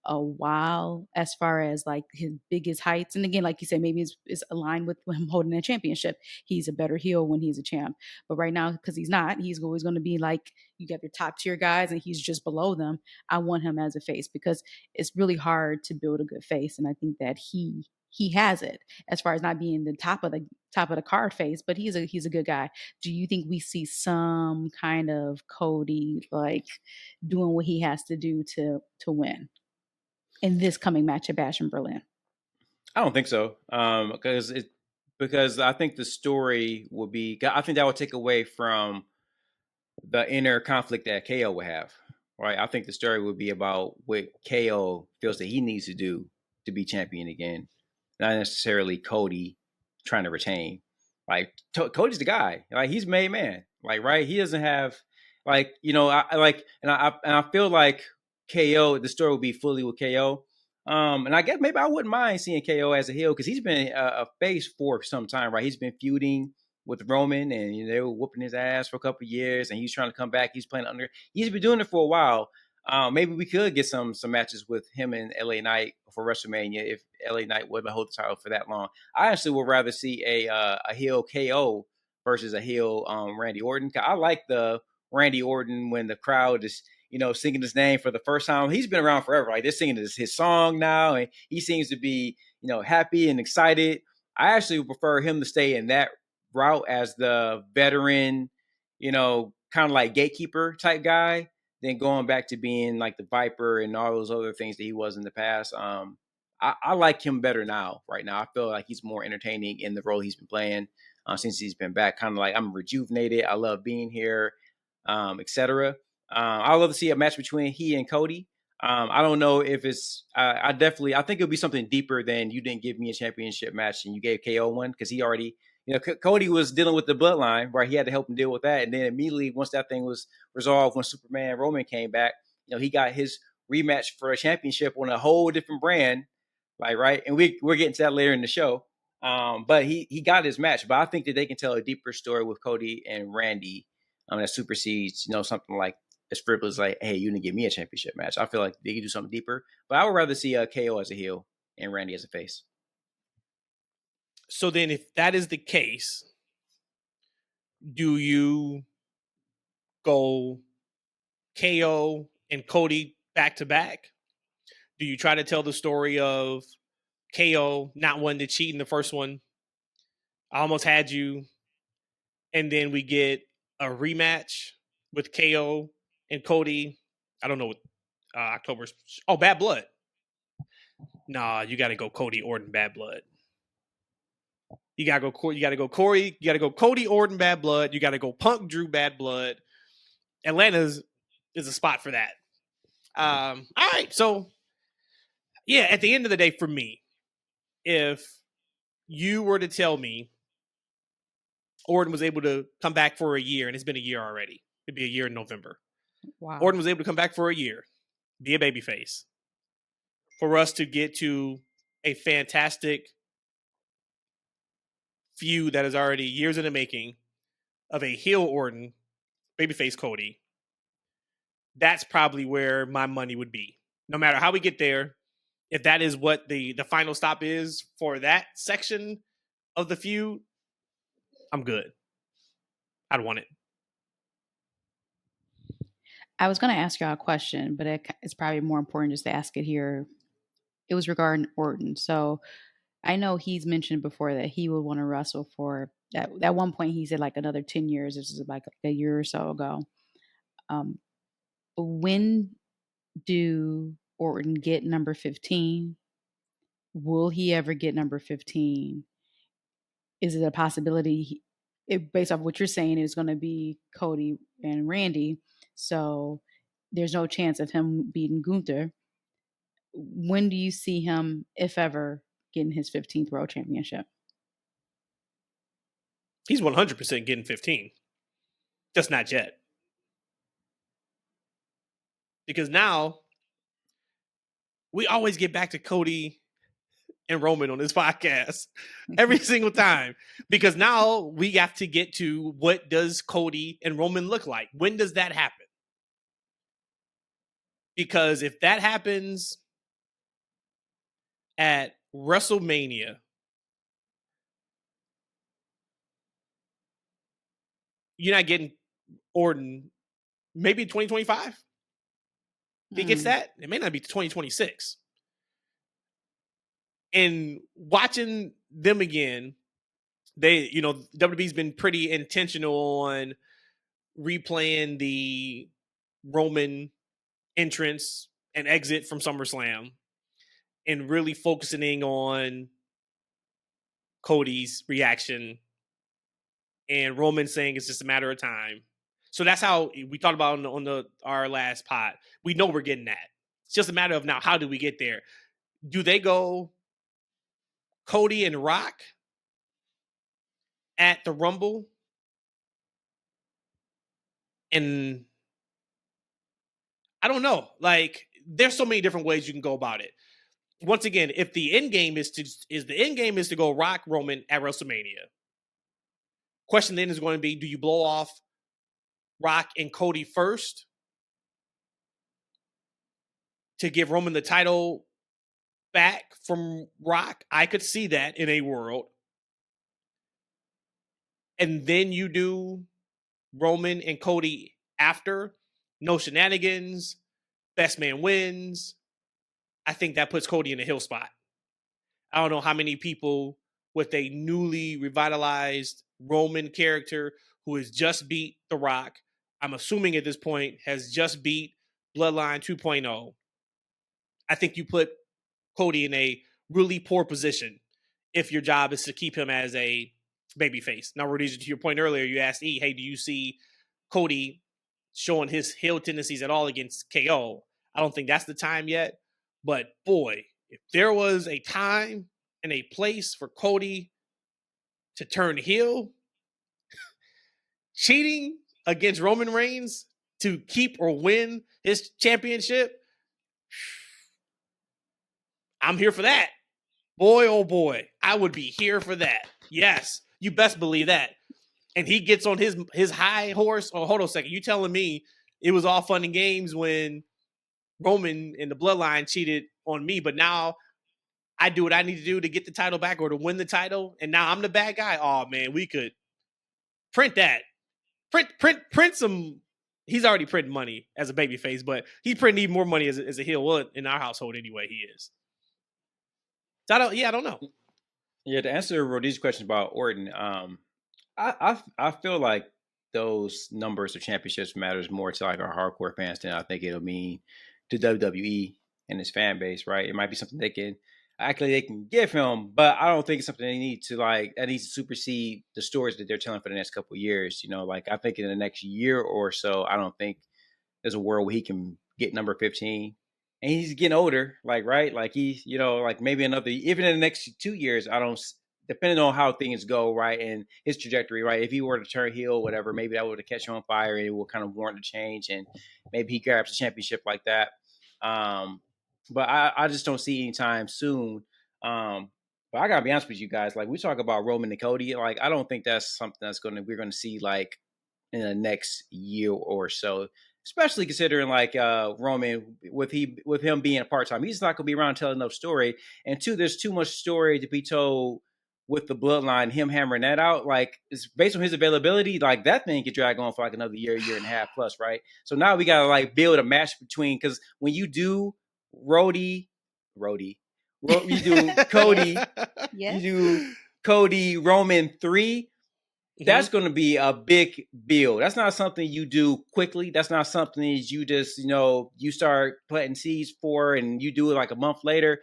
[SPEAKER 3] a while, as far as like his biggest heights. And again, like you said, maybe it's aligned with him holding a championship. He's a better heel when he's a champ. But right now, because he's not, he's always going to be like, you got your top tier guys and he's just below them. I want him as a face because it's really hard to build a good face. And I think that he has it, as far as not being the top of the card face, but he's a good guy. Do you think we see some kind of Cody like doing what he has to do to win in this coming match at Bash in Berlin?
[SPEAKER 1] I don't think so. Because I think the story will be, I think that would take away from the inner conflict that KO would have. Right? I think the story would be about what KO feels that he needs to do to be champion again, not necessarily Cody trying to retain. Like Cody's the guy. Like he's made man. Like right, he doesn't have I feel like KO. The story will be fully with KO. And I guess maybe I wouldn't mind seeing KO as a heel because he's been a face for some time, right? He's been feuding with Roman, and they were whooping his ass for a couple of years, and he's trying to come back. He's playing under. He's been doing it for a while. Maybe we could get some matches with him and LA Knight for WrestleMania if LA Knight wouldn't hold the title for that long. I actually would rather see a heel KO versus a heel Randy Orton. I like the Randy Orton when the crowd is singing his name for the first time. He's been around forever. Like they're singing his song now, and he seems to be happy and excited. I actually would prefer him to stay in that route as the veteran, kind of like gatekeeper type guy, than going back to being like the Viper and all those other things that he was in the past. I like him better now. Right now, I feel like he's more entertaining in the role he's been playing since he's been back. Kind of like I'm rejuvenated. I love being here, etc. I love to see a match between he and Cody. I don't know if it's. I think it'll be something deeper than you didn't give me a championship match and you gave KO one because he already. Cody was dealing with the bloodline, right? He had to help him deal with that, and then immediately once that thing was resolved, when Superman Roman came back, he got his rematch for a championship on a whole different brand, like right. And we're getting to that later in the show. But he got his match. But I think that they can tell a deeper story with Cody and Randy that supersedes something like as frivolous like, hey, you didn't give me a championship match. I feel like they could do something deeper. But I would rather see KO as a heel and Randy as a face.
[SPEAKER 2] So then if that is the case, do you go KO and Cody back to back? Do you try to tell the story of KO not wanting to cheat in the first one? I almost had you. And then we get a rematch with KO and Cody. I don't know what October's. Oh, Bad Blood. Nah, you got to go Cody Orton Bad Blood. You gotta go Corey. You gotta go Corey. You gotta go Cody Orton Bad Blood. You gotta go Punk Drew Bad Blood. Atlanta's is a spot for that. All right, so yeah, at the end of the day, for me, if you were to tell me Orton was able to come back for a year, and it's been a year already, it'd be a year in November.
[SPEAKER 3] Wow.
[SPEAKER 2] Orton was able to come back for a year, be a babyface, for us to get to a fantastic feud that is already years in the making of a heel Orton, babyface Cody. That's probably where my money would be. No matter how we get there, if that is what the final stop is for that section of the feud, I'm good. I'd want it.
[SPEAKER 3] I was going to ask y'all a question, but it's probably more important just to ask it here. It was regarding Orton. So I know he's mentioned before that he would want to wrestle for at one point. He said like another 10 years. This is like a year or so ago. When do Orton get number 15? Will he ever get number 15? Is it a possibility? Based off what you're saying, it's going to be Cody and Randy. So there's no chance of him beating Gunther. When do you see him, if ever, getting his 15th World Championship?
[SPEAKER 2] He's 100% getting 15. Just not yet. Because now, we always get back to Cody and Roman on this podcast every single time. Because now we have to get to what does Cody and Roman look like? When does that happen? Because if that happens at WrestleMania, you're not getting Orton maybe 2025. If he gets that, it may not be 2026. And watching them again, WWE's been pretty intentional on replaying the Roman entrance and exit from SummerSlam and really focusing on Cody's reaction and Roman saying it's just a matter of time. So that's how we talked about on our last pod. We know we're getting that. It's just a matter of now, how do we get there? Do they go Cody and Rock at the Rumble? And I don't know. Like, there's so many different ways you can go about it. Once again, if the end game is to go Rock Roman at WrestleMania, question then is going to be, do you blow off Rock and Cody first to give Roman the title back from Rock? I could see that in a world. And then you do Roman and Cody after. No shenanigans. Best man wins. I think that puts Cody in a heel spot. I don't know how many people with a newly revitalized Roman character who has just beat The Rock, I'm assuming at this point, has just beat Bloodline 2.0. I think you put Cody in a really poor position if your job is to keep him as a babyface. Now, Rhodesia, to your point earlier, you asked E, hey, do you see Cody showing his heel tendencies at all against KO? I don't think that's the time yet. But boy, if there was a time and a place for Cody to turn heel, cheating against Roman Reigns to keep or win his championship, I'm here for that. Boy, oh boy, I would be here for that. Yes, you best believe that. And he gets on his high horse. Oh, hold on a second. You telling me it was all fun and games when Roman and the Bloodline cheated on me, but now I do what I need to do to get the title back or to win the title, and now I'm the bad guy? Oh man, we could print that. Print some He's already printing money as a babyface, but he's printing even more money as a heel. Well, in our household anyway, he is. So I don't know.
[SPEAKER 1] Yeah, to answer Rhodesia's question about Orton, I feel like those numbers of championships matters more to like our hardcore fans than I think it'll mean to WWE and its fan base, right? It might be something they can actually they can give him, but I don't think it's something they need to like that needs to supersede the stories that they're telling for the next couple of years. You know, like I think in the next year or so, I don't think there's a world where he can get number 15. And he's getting older, like right, like he's like maybe another even in the next 2 years. I don't depending on how things go, right, and his trajectory, right. If he were to turn heel, whatever, maybe that would catch him on fire and it will kind of warrant a change, and maybe he grabs a championship like that. But I just don't see anytime soon. But I gotta be honest with you guys, like we talk about Roman and Cody, like I don't think that's something we're gonna see like in the next year or so, especially considering like Roman with him being a part time, he's not gonna be around telling no story. And two, there's too much story to be told with the bloodline. Him hammering that out, like it's based on his availability, like that thing could drag on for like another year and a half plus, right? So now we gotta like build a match between because when you do you do Cody,
[SPEAKER 3] Yes.
[SPEAKER 1] you do Cody Roman 3. That's going to be a big build. That's not something you do quickly. That's not something that you just, you start planting seeds for and you do it like a month later.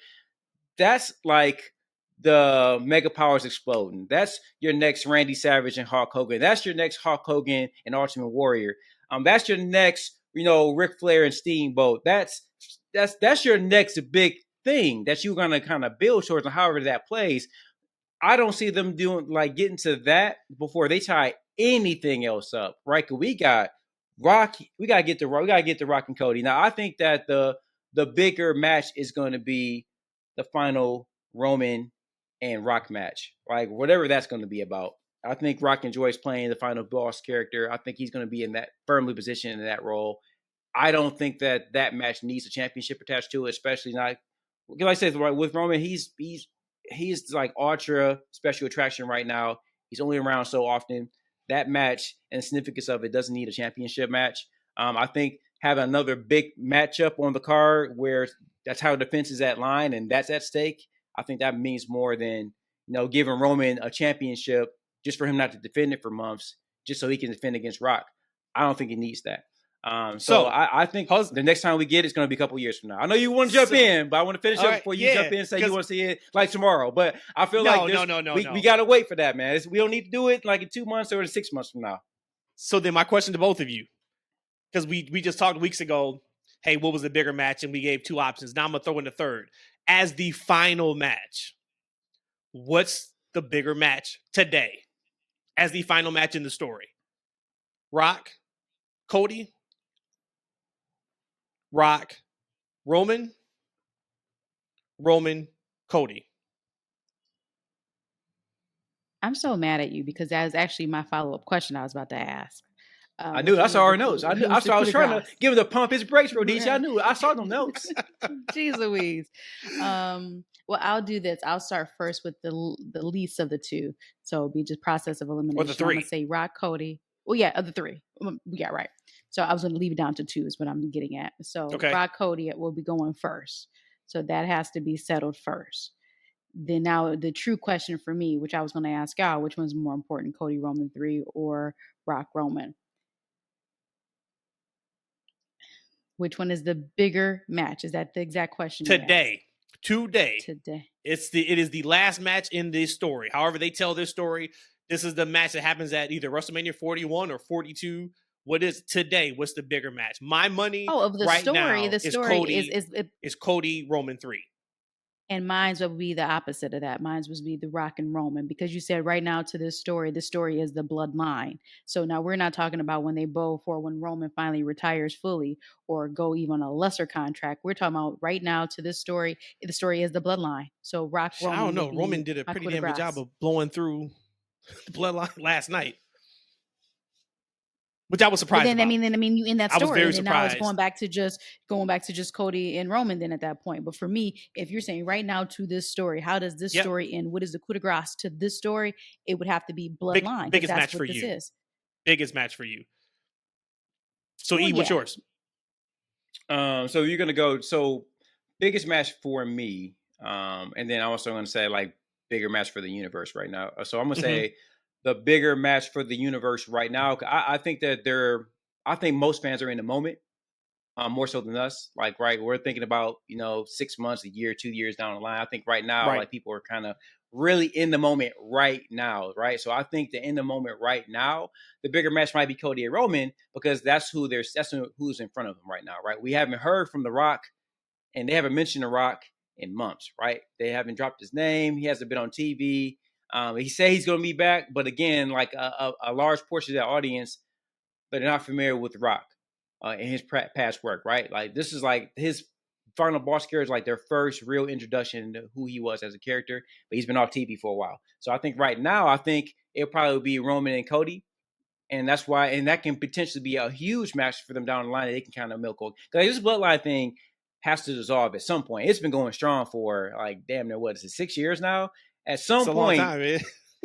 [SPEAKER 1] That's like the mega powers exploding. That's your next Randy Savage and Hulk Hogan. That's your next Hulk Hogan and Ultimate Warrior. That's your next, Ric Flair and Steamboat. That's your next big thing that you're going to kind of build towards, and however that plays. I don't see them doing like getting to that before they tie anything else up, right? Cause we got Rock, we gotta get the Rock and Cody. Now I think that the bigger match is going to be the final Roman and Rock match, like whatever that's going to be about. I think Rock enjoys playing the final boss character. I think he's going to be in that firmly positioned in that role. I don't think that match needs a championship attached to it, especially not. Like I said, with Roman, he's like ultra special attraction right now. He's only around so often. That match and the significance of it doesn't need a championship match. I think having another big matchup on the card where that's how defense is at line and that's at stake, I think that means more than giving Roman a championship just for him not to defend it for months, just so he can defend against Rock. I don't think he needs that. So I think the next time we get it's going to be a couple years from now. I know you want to jump in, but I want to finish up before you jump in and say you want to see it like tomorrow. But I feel we got to wait for that, man. We don't need to do it like in 2 months or in 6 months from now.
[SPEAKER 2] So then my question to both of you, because we just talked weeks ago, hey, what was the bigger match? And we gave two options. Now I'm going to throw in the third. As the final match, what's the bigger match today? As the final match in the story? Rock, Cody, Rock, Roman, Cody.
[SPEAKER 3] I'm so mad at you because that was actually my follow-up question I was about to ask.
[SPEAKER 1] I knew. I saw our notes. I was trying to give him the pump his brakes, Rhodesia. I knew. I saw them notes.
[SPEAKER 3] Jeez Louise. Well, I'll do this. I'll start first with the least of the two. So it'll be just process of elimination.
[SPEAKER 2] Or the three.
[SPEAKER 3] I'm going to say Rock, Cody. Well, yeah, of the three. We got right. So I was going to leave it down to two is what I'm getting at. So Rock, Cody will be going first. So that has to be settled first. Then now the true question for me, which I was going to ask y'all, which one's more important, Cody Roman 3 or Rock Roman? Which one is the bigger match? Is that the exact question?
[SPEAKER 2] Today. It is the last match in this story. However they tell this story, this is the match that happens at either WrestleMania 41 or 42. What is today? What's the bigger match? My money
[SPEAKER 3] of the
[SPEAKER 2] right
[SPEAKER 3] story,
[SPEAKER 2] now
[SPEAKER 3] the story
[SPEAKER 2] is Cody Roman 3.
[SPEAKER 3] And mine's would be the opposite of that. Mine's would be the Rock and Roman, because you said right now to this story, the story is the bloodline. So now we're not talking about when they both or when Roman finally retires fully or go even a lesser contract. We're talking about right now to this story. The story is the bloodline. So Rock, Roman.
[SPEAKER 2] I don't know. Roman did a pretty damn good job of blowing through the bloodline last night, which I was surprised about.
[SPEAKER 3] I mean, you in that story,
[SPEAKER 2] I was very
[SPEAKER 3] and now
[SPEAKER 2] surprised.
[SPEAKER 3] it's going back to just Cody and Roman. Then at that point, but for me, if you're saying right now to this story, how does this story end? What is the coup de grace to this story? It would have to be bloodline.
[SPEAKER 2] Biggest match for you. Biggest match for you. So
[SPEAKER 3] Well,
[SPEAKER 2] E, what's
[SPEAKER 3] yeah.
[SPEAKER 2] yours?
[SPEAKER 1] So you're gonna go. So biggest match for me, and then I'm also gonna say like bigger match for the universe right now. So I'm gonna say the bigger match for the universe right now. I think that I think most fans are in the moment. More so than us. Like, right, we're thinking about 6 months, a year, 2 years down the line. I think right now,
[SPEAKER 2] Right.
[SPEAKER 1] like people are kind of really in the moment right now, right? So I think that in the moment right now, the bigger match might be Cody and Roman because that's who's in front of them right now, right? We haven't heard from The Rock, and they haven't mentioned The Rock in months, right? They haven't dropped his name. He hasn't been on TV. He said he's going to be back, but again, like a large portion of the audience, but they're not familiar with The Rock in his past work, right? Like this is like his Final Boss character is like their first real introduction to who he was as a character, but he's been off TV for a while. So I think right now, I think it'll probably be Roman and Cody. And that's why, and that can potentially be a huge match for them down the line that they can kind of milk. Because this bloodline thing has to dissolve at some point. It's been going strong for like damn near what is it, 6 years now? At some
[SPEAKER 2] It's a
[SPEAKER 1] point,
[SPEAKER 2] long time, man.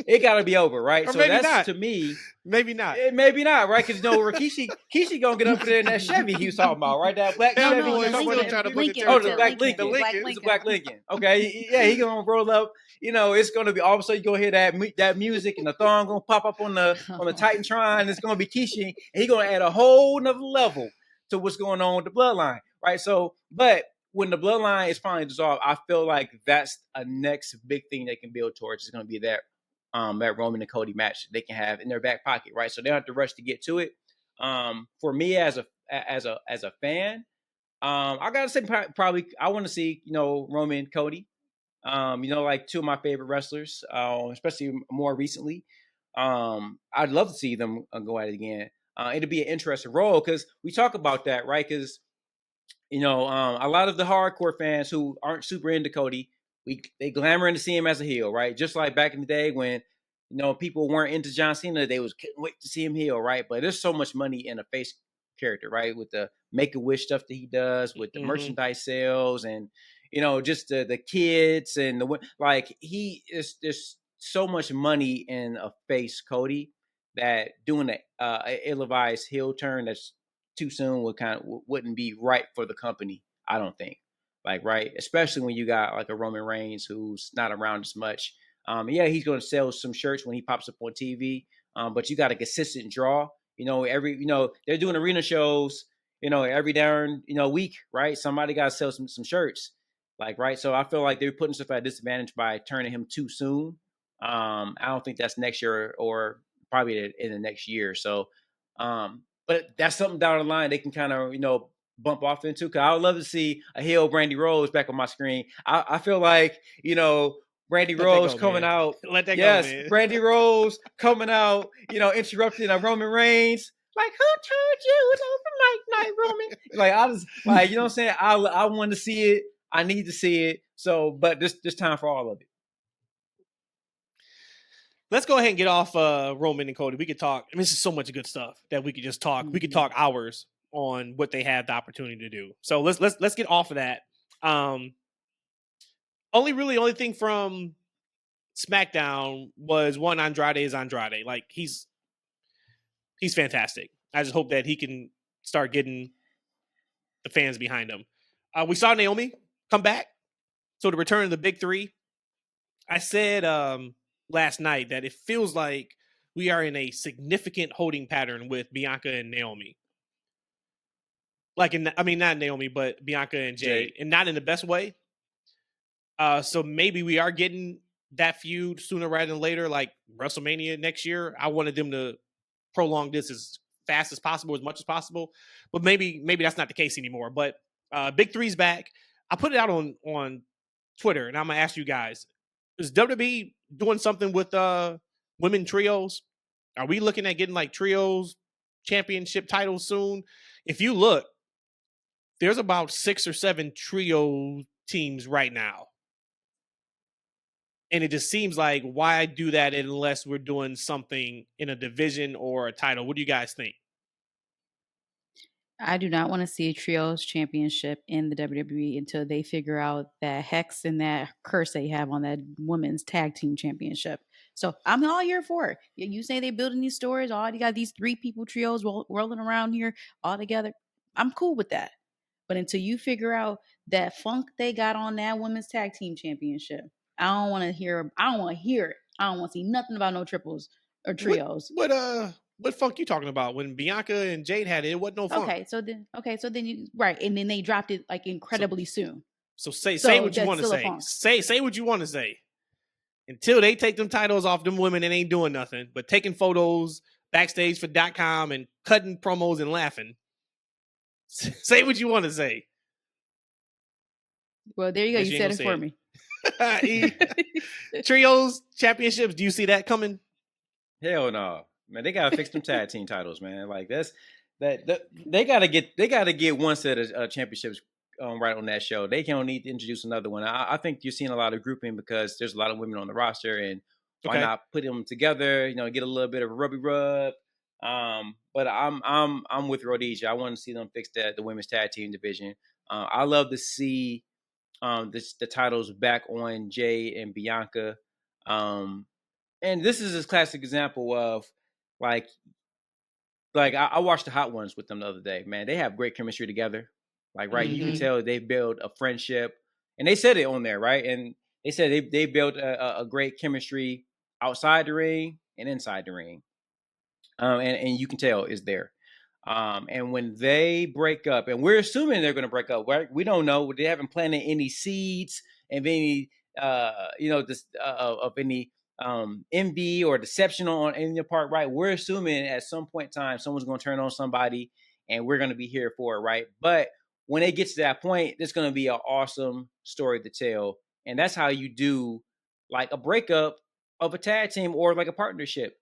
[SPEAKER 1] it got to be over, right?
[SPEAKER 2] Or
[SPEAKER 1] So
[SPEAKER 2] maybe
[SPEAKER 1] that's
[SPEAKER 2] not.
[SPEAKER 1] to me.
[SPEAKER 2] Maybe not.
[SPEAKER 1] Maybe not, right? Because Rikishi gonna get up there in that Chevy he was talking about, right? That black
[SPEAKER 2] Hell
[SPEAKER 1] Chevy.
[SPEAKER 2] no,
[SPEAKER 1] he was
[SPEAKER 2] someone
[SPEAKER 1] in.
[SPEAKER 2] trying to book a
[SPEAKER 1] Oh, the
[SPEAKER 2] territory.
[SPEAKER 1] black Lincoln.
[SPEAKER 2] The
[SPEAKER 1] It's a black Lincoln. Okay, yeah, he gonna roll up. It's gonna be all of a sudden you gonna hear that music and the thong gonna pop up on the Titantron. And it's gonna be Kishi, and he gonna add a whole nother level to what's going on with the bloodline, right? So, but when the bloodline is finally dissolved, I feel like that's a next big thing they can build towards. It's gonna be that Roman and Cody match they can have in their back pocket, right? So they don't have to rush to get to it. For me as a fan, I gotta say probably I want to see Roman and Cody. Like two of my favorite wrestlers, especially more recently. I'd love to see them go at it again. It'd be an interesting role because we talk about that, right? Because a lot of the hardcore fans who aren't super into Cody, they glamour to see him as a heel, right? Just like back in the day when people weren't into John Cena, they couldn't wait to see him heel, right? But there's so much money in a face character, right? With the Make-A-Wish stuff that he does, with the merchandise sales, and just the kids and there's so much money in a face Cody that doing a ill-advised heel turn that's too soon wouldn't be right for the company. I don't think, like, right, especially when you got like a Roman Reigns who's not around as much. Yeah, he's going to sell some shirts when he pops up on TV. But you got a consistent draw. They're doing arena shows. Every darn week, right? Somebody got to sell some shirts, like, right. So I feel like they're putting stuff at a disadvantage by turning him too soon. I don't think that's next year or probably in the next year. So, but that's something down the line they can kind of bump off into. Cause I would love to see a heel Randy Rhodes back on my screen. I feel like Randy Rhodes coming out.
[SPEAKER 2] Let that
[SPEAKER 1] yes,
[SPEAKER 2] go, man.
[SPEAKER 1] Randy Rhodes coming out, interrupting a Roman Reigns. Like, who turned you night, Roman? Like, I was like, you know what I'm saying? I want to see it. I need to see it. So, but this time for all of it.
[SPEAKER 2] Let's go ahead and get off Roman and Cody. We could talk. I mean, this is so much good stuff that we could just talk. Mm-hmm. We could talk hours on what they have the opportunity to do. So let's get off of that. Only thing from SmackDown was one Andrade is Andrade. Like he's fantastic. I just hope that he can start getting the fans behind him. We saw Naomi come back. So the return of the big three. I said last night that it feels like we are in a significant holding pattern with Bianca and Naomi. Not Naomi, but Bianca and Jade. And not in the best way. So maybe we are getting that feud sooner rather than later, like WrestleMania next year. I wanted them to prolong this as fast as possible, as much as possible. But maybe that's not the case anymore. But Big Three's back. I put it out on Twitter, and I'm going to ask you guys, is WWE doing something with women trios? Are we looking at getting like trios championship titles soon? If you look, there's about 6 or 7 trio teams right now. And it just seems like, why do that unless we're doing something in a division or a title? What do you guys think?
[SPEAKER 3] I do not want to see a trios championship in the WWE until they figure out that hex and that curse they have on that women's tag team championship. So I'm all here for it. You say they're building these stories, all you got these 3 people trios rolling around here all together. I'm cool with that. But until you figure out that funk they got on that women's tag team championship, I don't want to hear it. I don't want to see nothing about no triples or trios.
[SPEAKER 2] What funk you talking about? When Bianca and Jade had it, it wasn't no funk.
[SPEAKER 3] Okay, so then you right, and then they dropped it like incredibly soon.
[SPEAKER 2] So say what you want to say. Say what you want to say. Until they take them titles off them women, it ain't doing nothing but taking photos backstage for .com and cutting promos and laughing. Say what you want to say.
[SPEAKER 3] Well, there you go. You said it for me.
[SPEAKER 2] Trios championships. Do you see that coming?
[SPEAKER 1] Hell no, man. They gotta fix them tag team titles, man. Like they gotta get one set of championships right on that show. They don't need to introduce another one. I think you're seeing a lot of grouping because there's a lot of women on the roster, and why not put them together? Get a little bit of a rubby rub. But I'm with Rhodesia. I want to see them fix the women's tag team division. I love to see the titles back on Jade and Bianca. And this is a classic example of like I watched the Hot Ones with them the other day. Man, they have great chemistry together. Like, right, you can tell they built a friendship, and they said it on there, right? And they said they built a great chemistry outside the ring and inside the ring. And you can tell it's there. And when they break up, and we're assuming they're going to break up, right? We don't know. They haven't planted any seeds of any, of any envy or deception on any part, right? We're assuming at some point in time, someone's going to turn on somebody, and we're going to be here for it, right? But when it gets to that point, there's going to be an awesome story to tell, and that's how you do like a breakup of a tag team or like a partnership.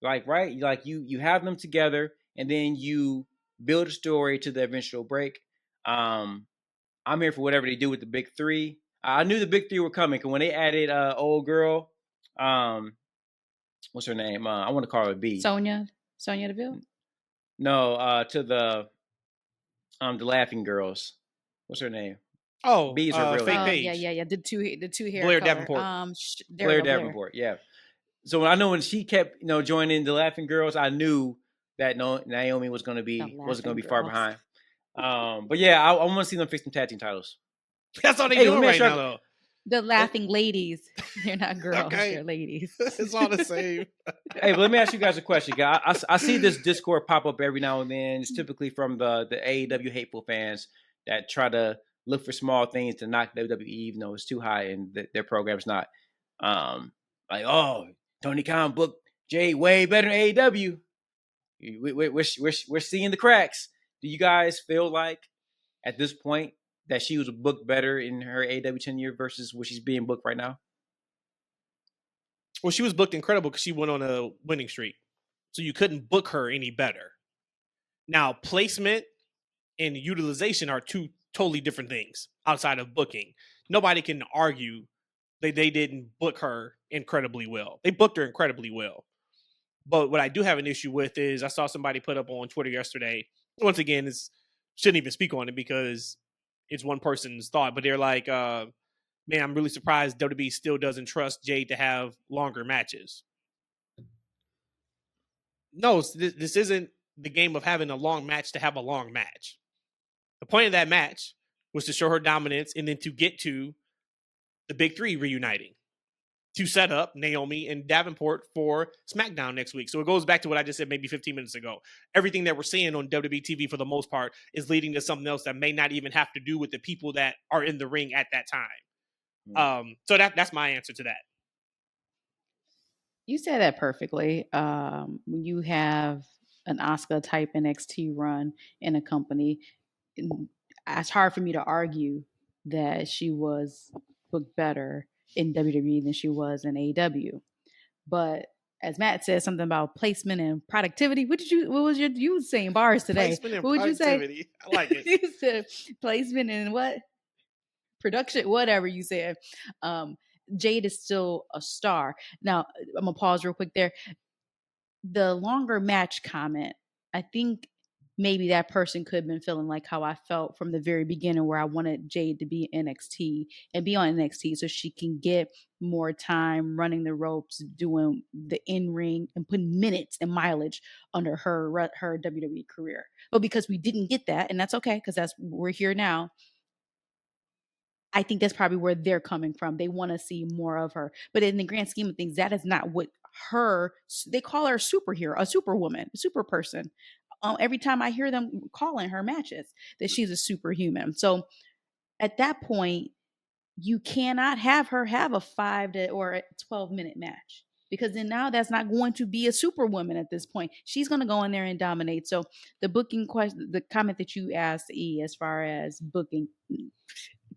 [SPEAKER 1] Like, right, like you have them together, and then you build a story to the eventual break. I'm here for whatever they do with the big 3. I knew the big 3 were coming, because when they added old girl, what's her name? I want to call her B.
[SPEAKER 3] Sonya Deville.
[SPEAKER 1] No, to the Laughing Girls. What's her name?
[SPEAKER 2] Oh,
[SPEAKER 1] B's her real name.
[SPEAKER 3] Yeah. The two hair
[SPEAKER 2] Blair
[SPEAKER 3] color.
[SPEAKER 2] Davenport.
[SPEAKER 1] Blair Davenport. Yeah. So I know when she kept, joining the Laughing Girls, I knew that Naomi wasn't going to be far behind. But yeah, I want to see them fix some tag team titles.
[SPEAKER 2] That's all they doing right now, though.
[SPEAKER 3] The laughing ladies. They're not girls. Okay. They're ladies.
[SPEAKER 2] It's all the same.
[SPEAKER 1] Hey, but let me ask you guys a question. I see this Discord pop up every now and then. It's typically from the AEW hateful fans that try to look for small things to knock WWE, even though it's too high and their program's not. Like, oh, Tony Khan booked Jay way better than AEW. We're seeing the cracks. Do you guys feel like at this point that she was booked better in her AEW tenure versus what she's being booked right now?
[SPEAKER 2] Well, she was booked incredible because she went on a winning streak. So you couldn't book her any better. Now, placement and utilization are 2 totally different things outside of booking. Nobody can argue that they didn't book her incredibly well. They booked her incredibly well. But what I do have an issue with is I saw somebody put up on Twitter yesterday. Once again, shouldn't even speak on it because it's one person's thought. But they're like, man, I'm really surprised WWE still doesn't trust Jade to have longer matches. No, this isn't the game of having a long match to have a long match. The point of that match was to show her dominance and then to get to the big 3 reuniting to set up Naomi and Davenport for SmackDown next week. So it goes back to what I just said maybe 15 minutes ago. Everything that we're seeing on WWE TV for the most part is leading to something else that may not even have to do with the people that are in the ring at that time. So that's my answer to that.
[SPEAKER 3] You said that perfectly. When you have an Asuka type NXT run in a company, it's hard for me to argue that she was booked better in WWE than she was in AEW. But as Matt said something about placement and productivity, you were saying bars today?
[SPEAKER 2] Placement and
[SPEAKER 3] what would
[SPEAKER 2] productivity.
[SPEAKER 3] You say?
[SPEAKER 2] I like it.
[SPEAKER 3] You said placement and what? Production, whatever you said. Jade is still a star. Now, I'm going to pause real quick there. The longer match comment, I think maybe that person could have been feeling like how I felt from the very beginning, where I wanted Jade to be NXT and be on NXT so she can get more time running the ropes, doing the in-ring, and putting minutes and mileage under her WWE career. But because we didn't get that, and that's okay, because we're here now, I think that's probably where they're coming from. They want to see more of her. But in the grand scheme of things, that is not what they call her a superhero, a superwoman, a super person. Every time I hear them calling her matches, that she's a superhuman. So at that point, you cannot have her have a or a 12-minute match, because then now that's not going to be a superwoman at this point. She's going to go in there and dominate. So the booking question, the comment that you asked, E, as far as booking,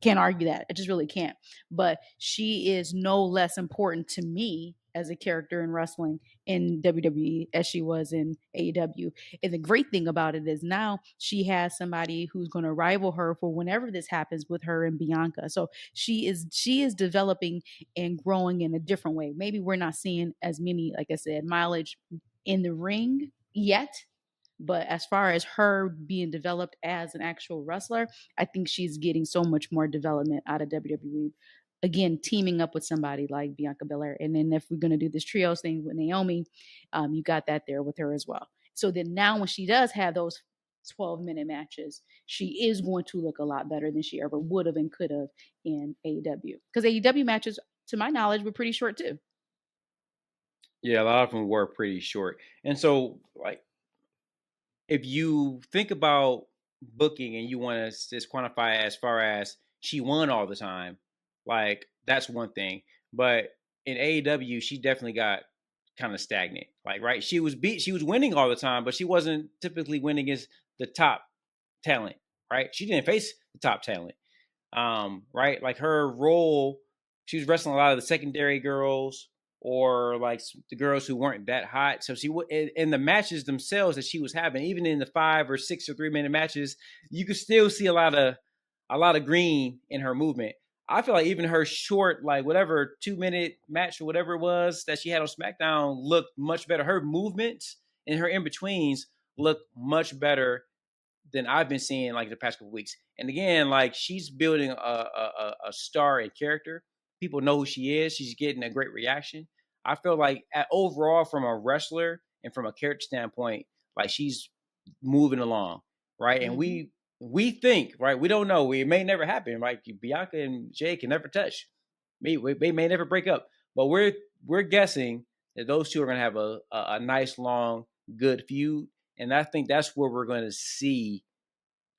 [SPEAKER 3] can't argue that. I just really can't. But she is no less important to me as a character in wrestling in WWE as she was in AEW. And the great thing about it is now she has somebody who's going to rival her for whenever this happens with her and Bianca. So she is developing and growing in a different way. Maybe we're not seeing as many, like I said, mileage in the ring yet. But as far as her being developed as an actual wrestler, I think she's getting so much more development out of WWE. Again, teaming up with somebody like Bianca Belair. And then if we're going to do this trios thing with Naomi, you got that there with her as well. So then now when she does have those 12-minute matches, she is going to look a lot better than she ever would have and could have in AEW. Because AEW matches, to my knowledge, were pretty short too.
[SPEAKER 1] Yeah, a lot of them were pretty short. And so, like, if you think about booking and you want to just quantify as far as she won all the time, like, that's one thing. But in AEW, she definitely got kind of stagnant. Like, right, she was winning all the time, but she wasn't typically winning against the top talent. Right, she didn't face the top talent. Right, like her role, she was wrestling a lot of the secondary girls, or like the girls who weren't that hot. So she would in the matches themselves that she was having, even in the 5 or 6 or 3 minute matches, you could still see a lot of green in her movement. I feel like even her short, like whatever 2-minute match or whatever it was that she had on SmackDown looked much better. Her movements and her in betweens looked much better than I've been seeing like the past couple weeks. And again, like she's building a star in character. People know who she is. She's getting a great reaction. I feel like overall, from a wrestler and from a character standpoint, like she's moving along, right? And we think, right? We don't know. It may never happen, right? Bianca and Jay can never touch. They may never break up, but we're guessing that those two are going to have a nice, long, good feud. And I think that's where we're going to see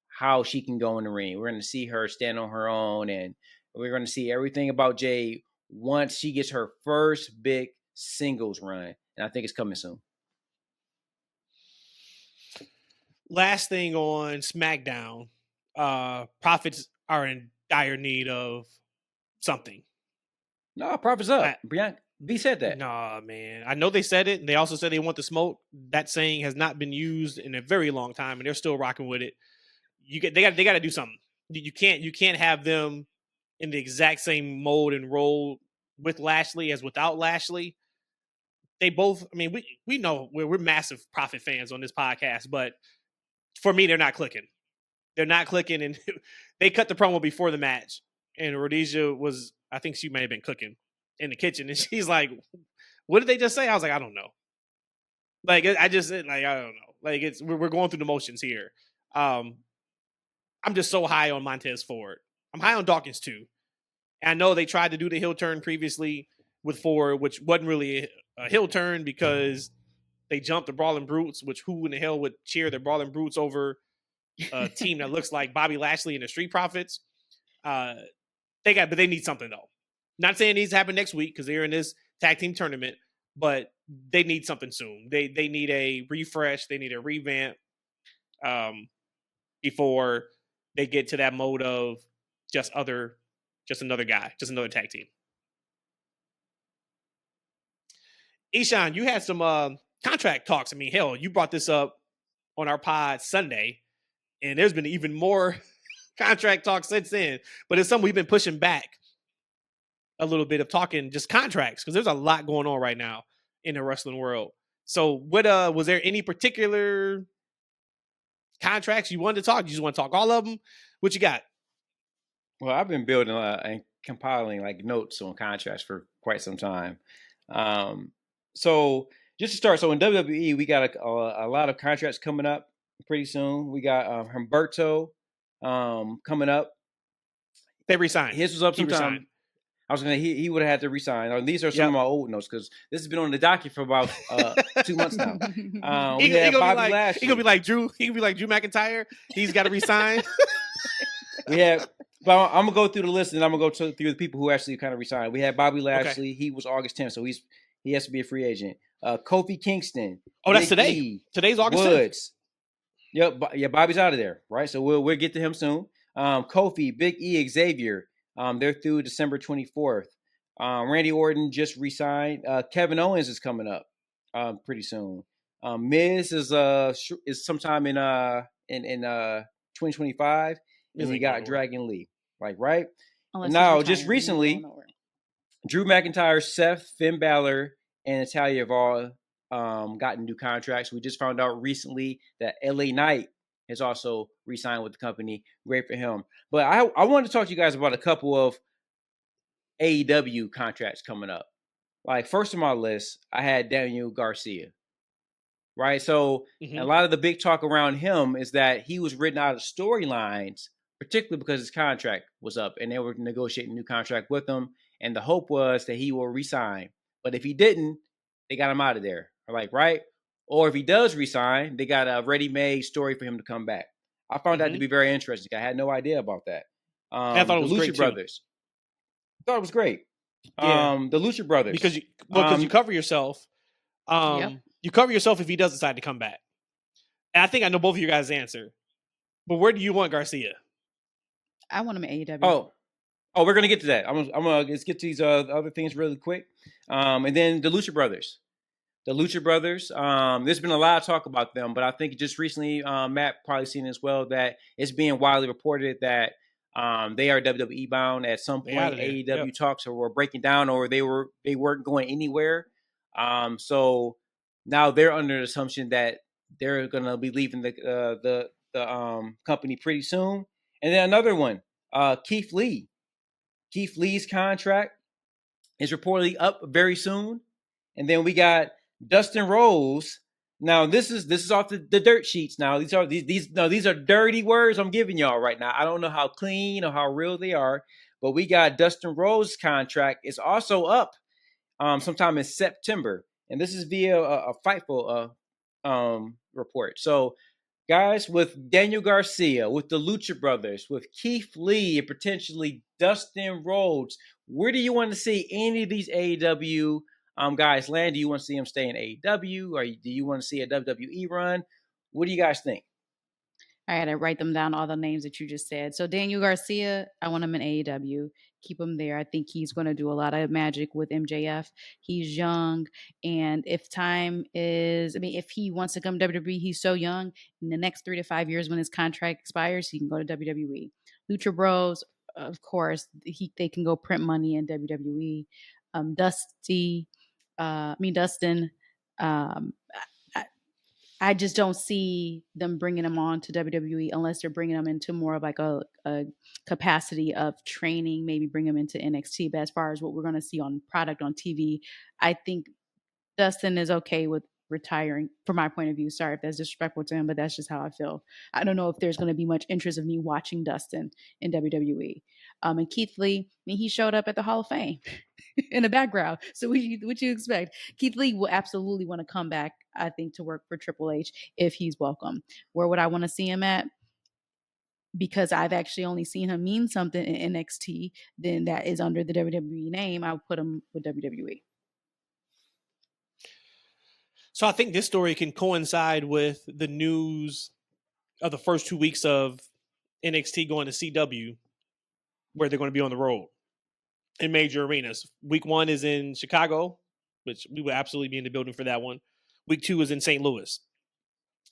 [SPEAKER 1] how she can go in the ring. We're going to see her stand on her own, and we're going to see everything about Jade once she gets her first big singles run. And I think it's coming soon.
[SPEAKER 2] Last thing on SmackDown, Profits are in dire need of something.
[SPEAKER 1] No, Profits up. Bianca B said that.
[SPEAKER 2] Nah, man. I know they said it, and they also said they want the smoke. That saying has not been used in a very long time, and they're still rocking with it. They got to do something. You can't have them in the exact same mold and role with Lashley as without Lashley. They both, I mean, we know we're massive Profit fans on this podcast, but for me, they're not clicking. They're not clicking, and they cut the promo before the match, and Rhodesia was, I think she may have been cooking in the kitchen, and she's like, "What did they just say?" I was like, "I don't know." Like, I don't know. Like, we're going through the motions here. I'm just so high on Montez Ford. I'm high on Dawkins too. And I know they tried to do the heel turn previously with Ford, which wasn't really a heel turn because they jumped the Brawling Brutes, which who in the hell would cheer the Brawling Brutes over a team that looks like Bobby Lashley and the Street Profits? But they need something though. Not saying it needs to happen next week because they're in this tag team tournament, but they need something soon. They need a refresh. They need a revamp before they get to that mode of just another guy, just another tag team. Ishan, you had some contract talks. I mean, hell, you brought this up on our pod Sunday, and there's been even more contract talk since then. But it's something we've been pushing back a little bit of talking just contracts because there's a lot going on right now in the wrestling world. So what was there any particular contracts you wanted to talk? You just want to talk all of them? What you got?
[SPEAKER 1] Well, I've been building and compiling like notes on contracts for quite some time. So just to start, so in WWE, we got a lot of contracts coming up pretty soon. We got Humberto coming up.
[SPEAKER 2] They resigned.
[SPEAKER 1] His was up
[SPEAKER 2] He
[SPEAKER 1] sometime.
[SPEAKER 2] resigned.
[SPEAKER 1] I was gonna he would have had to resign. These are some of my old notes because this has been on the docket for about 2 months now. We had Bobby Lashley.
[SPEAKER 2] He gonna be like Drew. He gonna be like Drew McIntyre. He's got to resign.
[SPEAKER 1] We had. Well, I'm gonna go through the list and I'm gonna go through the people who actually kind of resigned. We had Bobby Lashley. Okay. He was August 10th, so he has to be a free agent. Kofi Kingston.
[SPEAKER 2] Oh, that's today. Today's August 10th.
[SPEAKER 1] Yep. Bobby's out of there, right? So we'll get to him soon. Kofi, Big E, Xavier. They're through December 24th. Randy Orton just resigned. Kevin Owens is coming up pretty soon. Miz is sometime in 2025. And we got Dragon Lee, right? Now, just recently, Drew McIntyre, Seth, Finn Balor, and Natalya have all gotten new contracts. We just found out recently that LA Knight has also re-signed with the company. Great for him. But I wanted to talk to you guys about a couple of AEW contracts coming up. Like, first on my list, I had Daniel Garcia. Right? So a lot of the big talk around him is that he was written out of storylines, particularly because his contract was up and they were negotiating a new contract with him. And the hope was that he will resign. But if he didn't, they got him out of there. Right? Or if he does resign, they got a ready-made story for him to come back. I found that to be very interesting. I had no idea about that.
[SPEAKER 2] I thought it was
[SPEAKER 1] the Lucha
[SPEAKER 2] great
[SPEAKER 1] Brothers. I thought it was great.
[SPEAKER 2] Yeah.
[SPEAKER 1] The Lucha Brothers.
[SPEAKER 2] Because you cover yourself. You cover yourself if he does decide to come back. And I think I know both of you guys' answer. But where do you want Garcia?
[SPEAKER 3] I want him at AEW.
[SPEAKER 1] Oh, we're gonna get to that. I'm gonna let's get to these other things really quick. And then the Lucha Brothers. The Lucha Brothers. There's been a lot of talk about them, but I think just recently, Matt probably seen as well that it's being widely reported that they are WWE bound at some point. AEW talks or were breaking down, or they weren't going anywhere. So now they're under the assumption that they're gonna be leaving the company pretty soon. And then another one, Keith Lee. Keith Lee's contract is reportedly up very soon. And then we got Dustin Rhodes. Now this is off the dirt sheets. Now these are dirty words I'm giving y'all right now. I don't know how clean or how real they are, but we got Dustin Rhodes' contract is also up sometime in September, and this is via a Fightful report. So, guys, with Daniel Garcia, with the Lucha Brothers, with Keith Lee, and potentially Dustin Rhodes, where do you want to see any of these AEW guys land? Do you want to see them stay in AEW, or do you want to see a WWE run? What do you guys think?
[SPEAKER 3] I had to write them down, all the names that you just said. So Daniel Garcia, I want him in AEW. Keep him there. I think he's going to do a lot of magic with MJF. He's young. And if he wants to come to WWE, he's so young. In the next 3 to 5 years when his contract expires, he can go to WWE. Lucha Bros, of course, they can go print money in WWE. Dustin. I just don't see them bringing him on to WWE unless they're bringing him into more of like a capacity of training, maybe bring him into NXT. But as far as what we're going to see on product on TV, I think Dustin is okay with retiring from my point of view. Sorry if that's disrespectful to him, but that's just how I feel. I don't know if there's going to be much interest of me watching Dustin in WWE. And Keith Lee, he showed up at the Hall of Fame in the background. So what you expect? Keith Lee will absolutely want to come back, I think, to work for Triple H if he's welcome. Where would I want to see him at? Because I've actually only seen him mean something in NXT, then that is under the WWE name, I'll put him with WWE.
[SPEAKER 2] So I think this story can coincide with the news of the first 2 weeks of NXT going to CW, where they're going to be on the road in major arenas. Week 1 is in Chicago, which we will absolutely be in the building for that one. Week 2 is in St. Louis.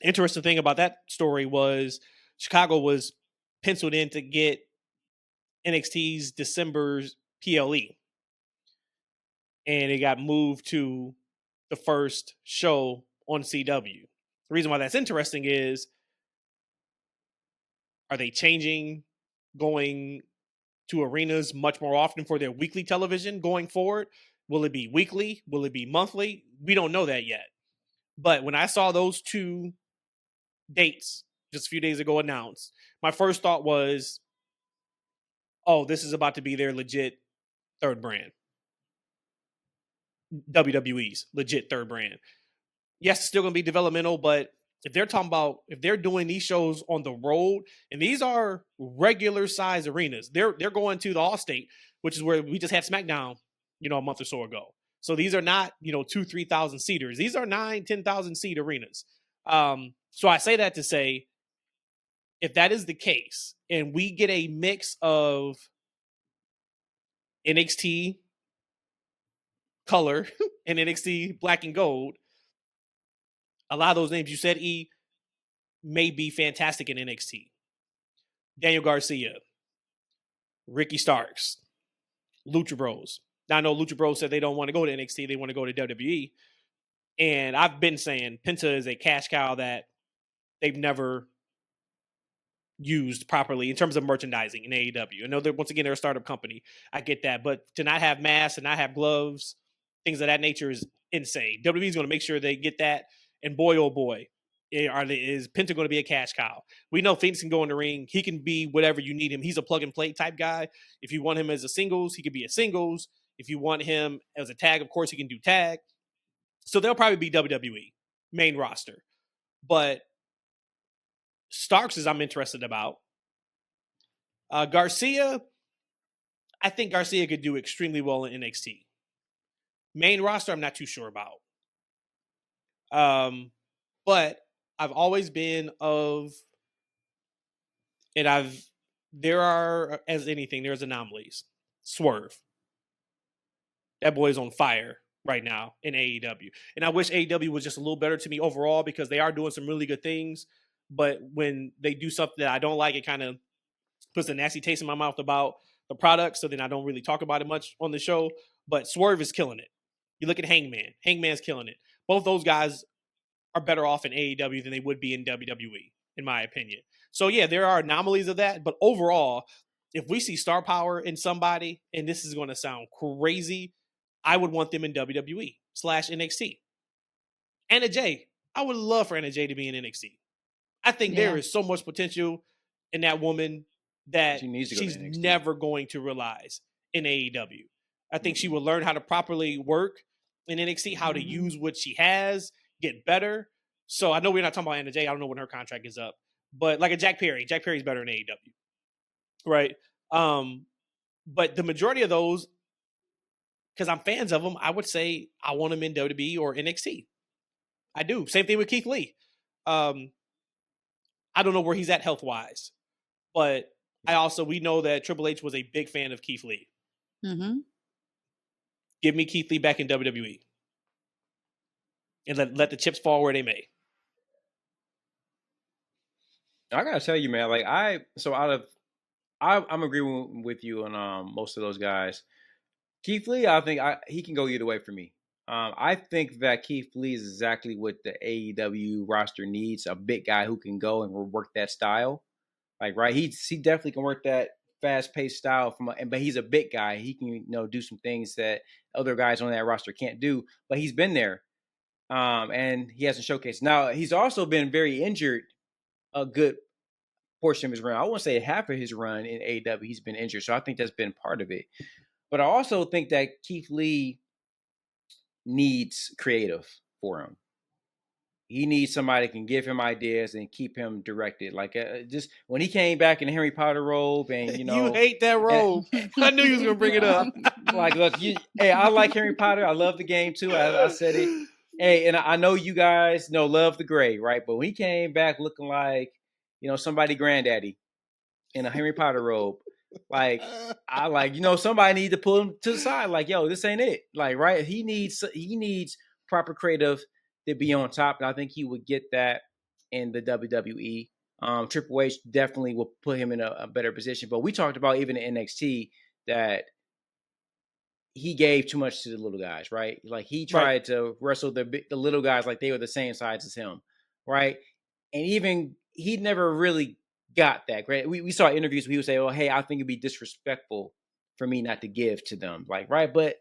[SPEAKER 2] Interesting thing about that story was Chicago was penciled in to get NXT's December's PLE. And it got moved to the first show on CW. The reason why that's interesting is Are they changing, going to arenas much more often for their weekly television going forward? Will it be weekly? Will it be monthly? We don't know that yet. But when I saw those two dates just a few days ago announced, my first thought was, oh, this is about to be their legit third brand. WWE's legit third brand. Yes, it's still going to be developmental, but if they're doing these shows on the road, and these are regular size arenas, they're going to the Allstate, which is where we just had SmackDown, a month or so ago. So these are not, 2,000-3,000 seaters. These are 9,000-10,000 seat arenas. So I say that to say, if that is the case, and we get a mix of NXT color and NXT black and gold, a lot of those names you said, may be fantastic in NXT. Daniel Garcia, Ricky Starks, Lucha Bros. Now I know Lucha Bros said they don't want to go to NXT, they want to go to WWE. And I've been saying Penta is a cash cow that they've never used properly in terms of merchandising in AEW. I know that once again they're a startup company. I get that, but to not have masks and not have gloves, things of that nature is insane. WWE is going to make sure they get that, and boy oh boy, is Penta going to be a cash cow. We know Phoenix can go in the ring. He can be whatever you need him. He's a plug and play type guy. If you want him as a singles, he could be a singles. If you want him as a tag, of course he can do tag. So they'll probably be WWE main roster. But Starks is I'm interested about. Garcia, I think Garcia could do extremely well in NXT. Main roster, I'm not too sure about. But I've always been there are, as anything, there's anomalies. Swerve. That boy is on fire right now in AEW. And I wish AEW was just a little better to me overall, because they are doing some really good things. But when they do something that I don't like, it kind of puts a nasty taste in my mouth about the product. So then I don't really talk about it much on the show. But Swerve is killing it. You look at Hangman. Hangman's killing it. Both those guys are better off in AEW than they would be in WWE, in my opinion. So yeah, there are anomalies of that. But overall, if we see star power in somebody, and this is going to sound crazy, I would want them in WWE/NXT. Anna Jay. I would love for Anna Jay to be in NXT. I think there is so much potential in that woman that she's never going to realize in AEW. I think she will learn how to properly work in NXT, how to use what she has, get better. So I know we're not talking about Anna Jay. I don't know when her contract is up. But like a Jack Perry. Jack Perry's better in AEW. Right? But the majority of those, because I'm fans of them, I would say I want them in WWE or NXT. I do. Same thing with Keith Lee. I don't know where he's at health-wise. But we know that Triple H was a big fan of Keith Lee.
[SPEAKER 3] Mm-hmm.
[SPEAKER 2] Give me Keith Lee back in WWE. And let the chips fall where they may.
[SPEAKER 1] I gotta tell you, man, like I'm agreeing with you on most of those guys. Keith Lee, I think he can go either way for me. I think that Keith Lee is exactly what the AEW roster needs, a big guy who can go and work that style. Like, right, he definitely can work that fast-paced style but he's a big guy. He can, do some things that other guys on that roster can't do, but he's been there. And he hasn't showcased. Now, he's also been very injured a good portion of his run. I won't say half of his run in AEW, he's been injured. So I think that's been part of it. But I also think that Keith Lee needs creative for him. He needs somebody that can give him ideas and keep him directed. Like just when he came back in the Harry Potter robe, and
[SPEAKER 2] you hate that robe. I knew you was gonna bring it up.
[SPEAKER 1] Like, look, I like Harry Potter. I love the game too. I said it. Hey, and I know you guys love the gray, right? But when he came back looking like somebody granddaddy in a Harry Potter robe, like somebody need to pull him to the side. Like, yo, this ain't it. Like, right? He needs proper creative to be on top, and I think he would get that in the WWE. Triple H definitely will put him in a better position. But we talked about even in NXT that he gave too much to the little guys, right? Like he tried to wrestle the little guys like they were the same size as him, right? And even he never really got that. Great. We saw interviews where he would say, "Oh, hey, I think it'd be disrespectful for me not to give to them." Like, right, but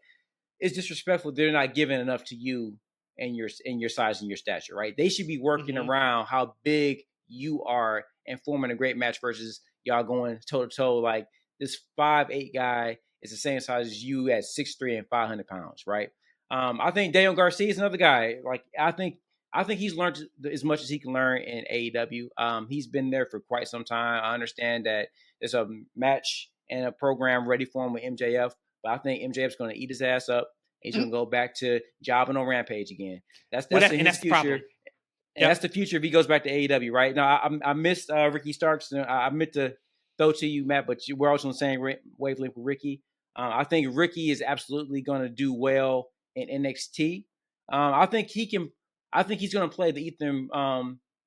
[SPEAKER 1] it's disrespectful. They're not giving enough to you and your size and your stature, right? They should be working
[SPEAKER 2] Mm-hmm.
[SPEAKER 1] around how big you are and forming a great match versus y'all going toe to toe. Like this 5'8" guy is the same size as you at 6'3" and 500 pounds, right? I think Daniel Garcia is another guy. Like I think he's learned as much as he can learn in AEW. He's been there for quite some time. I understand that there's a match and a program ready for him with MJF, but I think MJF's going to eat his ass up. He's going to go back to jobbing on Rampage again. That's his
[SPEAKER 2] that's
[SPEAKER 1] future.
[SPEAKER 2] the problem.
[SPEAKER 1] And that's the future if he goes back to AEW, right? Now, I missed Ricky Starks. I meant to throw to you, Matt, but we're also on the same wavelength with Ricky. I think Ricky is absolutely going to do well in NXT. I think he can. I think he's going to play the Ethan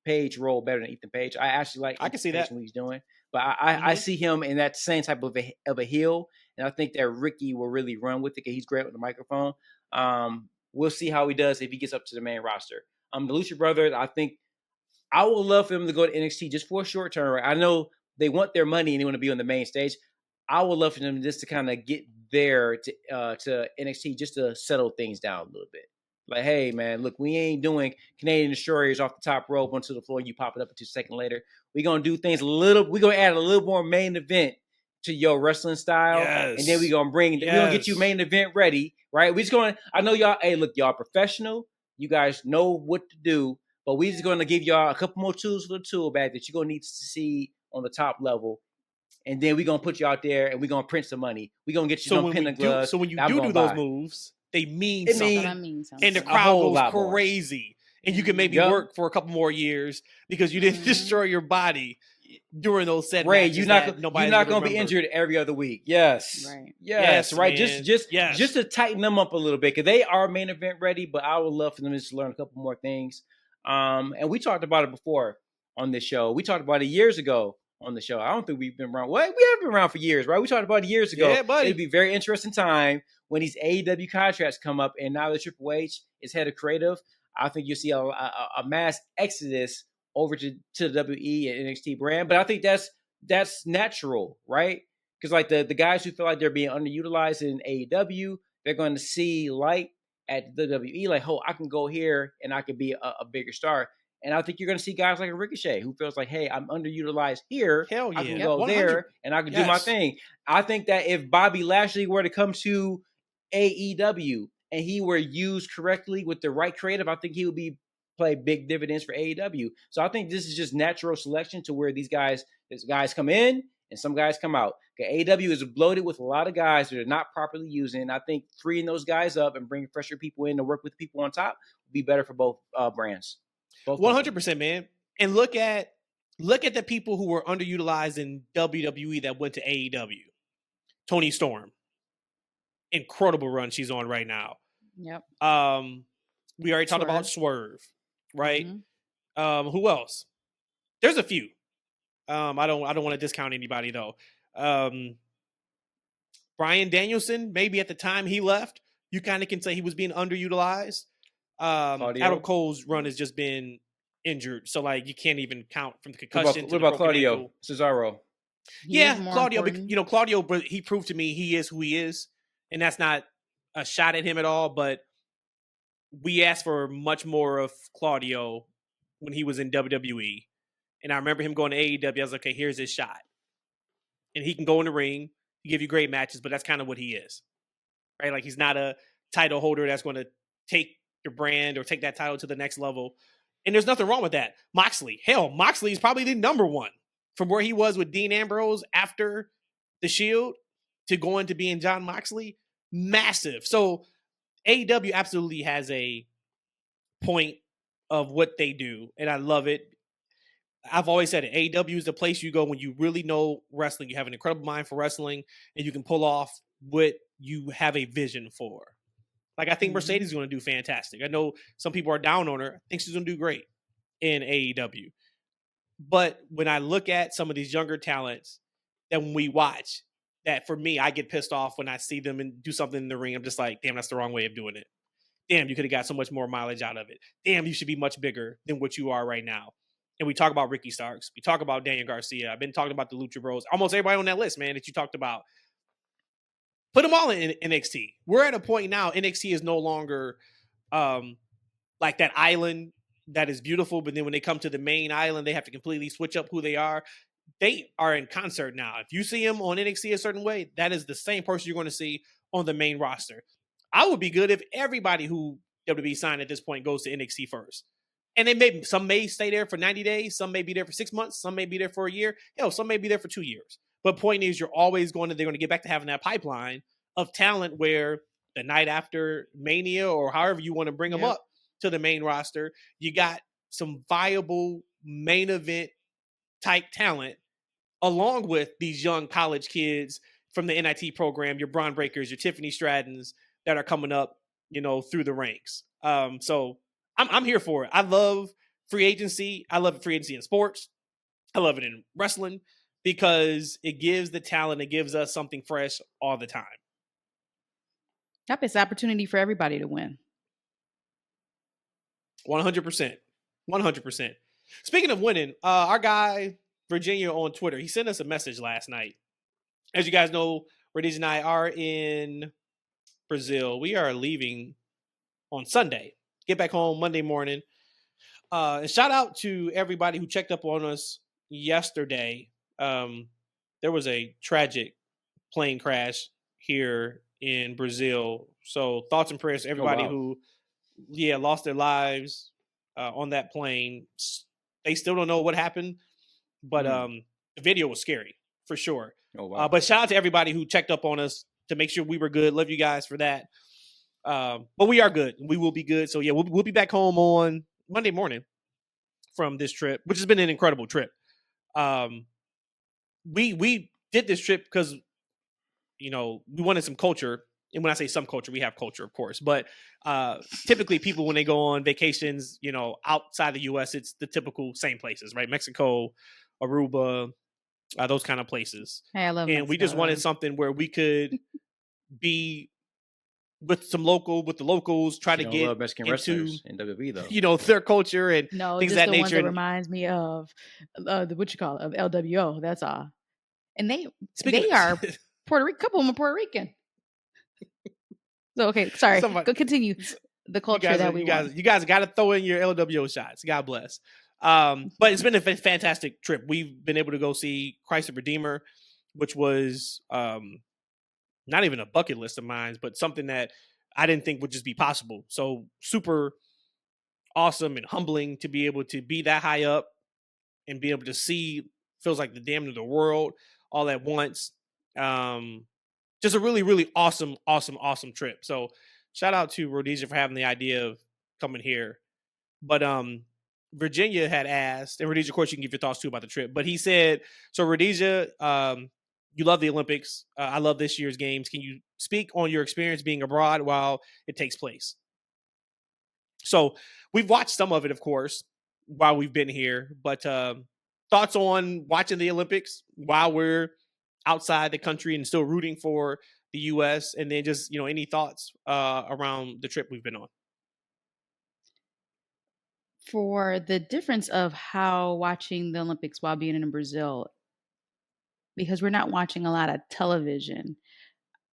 [SPEAKER 1] Page role better than Ethan Page. I actually like.
[SPEAKER 2] I can see that
[SPEAKER 1] what he's doing, but I see him in that same type of a heel, and I think that Ricky will really run with it because he's great with the microphone. We'll see how he does if he gets up to the main roster. The Lucha Brothers, I think I would love for them to go to NXT just for a short term. Right? I know they want their money and they want to be on the main stage. I would love for them just to kind of get there to NXT just to settle things down a little bit. Like, hey, man, look, we ain't doing Canadian Destroyers off the top rope onto the floor. You pop it up 2 seconds later. We're going to do things we're going to add a little more main event to your wrestling style.
[SPEAKER 2] Yes.
[SPEAKER 1] And then we're going to we're going to get you main event ready, right? We just going to, I know y'all, hey, look, y'all professional. You guys know what to do, but we're just going to give y'all a couple more tools for the tool bag that you're going to need to see on the top level. And then we're going to put you out there and we're going to print some money. We're going to get you some pin and gloves.
[SPEAKER 2] So when you do those moves, they mean something. And the crowd goes crazy. And you can maybe work for a couple more years because you didn't destroy your body during those set matches. You're not going
[SPEAKER 1] to be injured every other week. Yes.
[SPEAKER 3] Right.
[SPEAKER 1] Yes, right. Man. Just to tighten them up a little bit because they are main event ready, but I would love for them to learn a couple more things. And we talked about it before on this show. We talked about it years ago on the show. I don't think we've been around. Well, we have been around for years, right? We talked about it years ago.
[SPEAKER 2] Yeah, buddy.
[SPEAKER 1] It'd be a very interesting time when these AEW contracts come up, and now that Triple H is head of creative, I think you'll see a mass exodus over to the WWE and NXT brand. But I think that's natural, right? Because like the guys who feel like they're being underutilized in AEW, they're going to see light at the WWE, like, oh, I can go here and I can be a bigger star. And I think you're going to see guys like a Ricochet who feels like, hey, I'm underutilized here.
[SPEAKER 2] Hell yeah.
[SPEAKER 1] I can go there and I can do my thing. I think that if Bobby Lashley were to come to AEW and he were used correctly with the right creative, I think he would play big dividends for AEW. So I think this is just natural selection to where these guys come in and some guys come out. Okay, AEW is bloated with a lot of guys that are not properly using. I think freeing those guys up and bringing fresher people in to work with people on top would be better for both brands.
[SPEAKER 2] 100%, man. And look at the people who were underutilized in WWE that went to AEW. Toni Storm. Incredible run she's on right now.
[SPEAKER 3] Yep.
[SPEAKER 2] We already talked about Swerve, right? Mm-hmm. Who else? There's a few. I don't want to discount anybody though. Bryan Danielson, maybe at the time he left, you kind of can say he was being underutilized. Adam Cole's run has just been injured, so like you can't even count from the concussion.
[SPEAKER 1] What about Claudio ankle. Cesaro?
[SPEAKER 2] Claudio. But, Claudio, but he proved to me he is who he is, and that's not a shot at him at all. But we asked for much more of Claudio when he was in WWE, and I remember him going to AEW. I was like, okay, here's his shot, and he can go in the ring, give you great matches, but that's kind of what he is, right? Like he's not a title holder that's going to take your brand or take that title to the next level. And there's nothing wrong with that. Moxley is probably the number one from where he was with Dean Ambrose after the Shield to going to being Jon Moxley. Massive. So AEW absolutely has a point of what they do. And I love it. I've always said it. AEW is the place you go when you really know wrestling. You have an incredible mind for wrestling and you can pull off what you have a vision for. Like, I think Mercedes is going to do fantastic. I know some people are down on her. I think she's going to do great in AEW. But when I look at some of these younger talents that when we watch, that for me, I get pissed off when I see them and do something in the ring. I'm just like, damn, that's the wrong way of doing it. Damn, you could have got so much more mileage out of it. Damn, you should be much bigger than what you are right now. and we talk about Ricky Starks, we talk about Daniel Garcia. I've been talking about the Lucha Bros. Almost everybody on that list, man, that you talked about. Put them all in NXT. We're at a point now. NXT is no longer like that island that is beautiful, but then when they come to the main island, they have to completely switch up who they are. They are in concert now. If you see them on NXT a certain way, that is the same person you're going to see on the main roster. I would be good if everybody who WWE signed at this point goes to NXT first. And some may stay there for 90 days, some may be there for 6 months, some may be there for a year, some may be there for 2 years. But point is, they're going to get back to having that pipeline of talent where the night after Mania or however you want to bring them up to the main roster, you got some viable main event type talent along with these young college kids from the NIT program, your Braun Breakers, your Tiffany Strattons that are coming up, through the ranks. So I'm here for it. I love free agency. I love free agency in sports. I love it in wrestling because it gives the talent, it gives us something fresh all the time.
[SPEAKER 3] Yep, it's an opportunity for everybody to win.
[SPEAKER 2] 100%. 100%. Speaking of winning, our guy, Virginia on Twitter, he sent us a message last night. As you guys know, Rhodesia and I are in Brazil. We are leaving on Sunday. Get back home Monday morning. And shout out to everybody who checked up on us yesterday. There was a tragic plane crash here in Brazil. So thoughts and prayers to everybody who lost their lives on that plane. They still don't know what happened, but the video was scary for sure. Oh, wow. But shout out to everybody who checked up on us to make sure we were good. Love you guys for that. But we are good. We will be good. So we'll be back home on Monday morning from this trip, which has been an incredible trip. We did this trip because, we wanted some culture. And when I say some culture, we have culture, of course. But typically people, when they go on vacations, outside the U.S., it's the typical same places, right? Mexico, Aruba, those kind of places.
[SPEAKER 3] Hey, I love
[SPEAKER 2] Mexico. We just wanted something where we could be with the locals, try to get
[SPEAKER 1] love Mexican wrestlers in WWE
[SPEAKER 2] though. Their culture and things of that nature.
[SPEAKER 3] One that reminds me of of LWO. That's all. And they are Puerto Rican. Couple of them are Puerto Rican. So okay, sorry. Go continue the culture
[SPEAKER 2] you guys got to throw in your LWO shots. God bless. But it's been a fantastic trip. We've been able to go see Christ the Redeemer, which was not even a bucket list of mine, but something that I didn't think would just be possible. So super awesome and humbling to be able to be that high up and be able to see, feels like the damn of the world all at once. Just a really, really awesome trip. So shout out to Rhodesia for having the idea of coming here. But Virginia had asked, and Rhodesia, of course, you can give your thoughts too about the trip. But he said, so Rhodesia, you love the Olympics. I love this year's games. Can you speak on your experience being abroad while it takes place? So we've watched some of it, of course, while we've been here. But thoughts on watching the Olympics while we're outside the country and still rooting for the U.S. and then just, any thoughts around the trip we've been on?
[SPEAKER 3] For the difference of how watching the Olympics while being in Brazil, because we're not watching a lot of television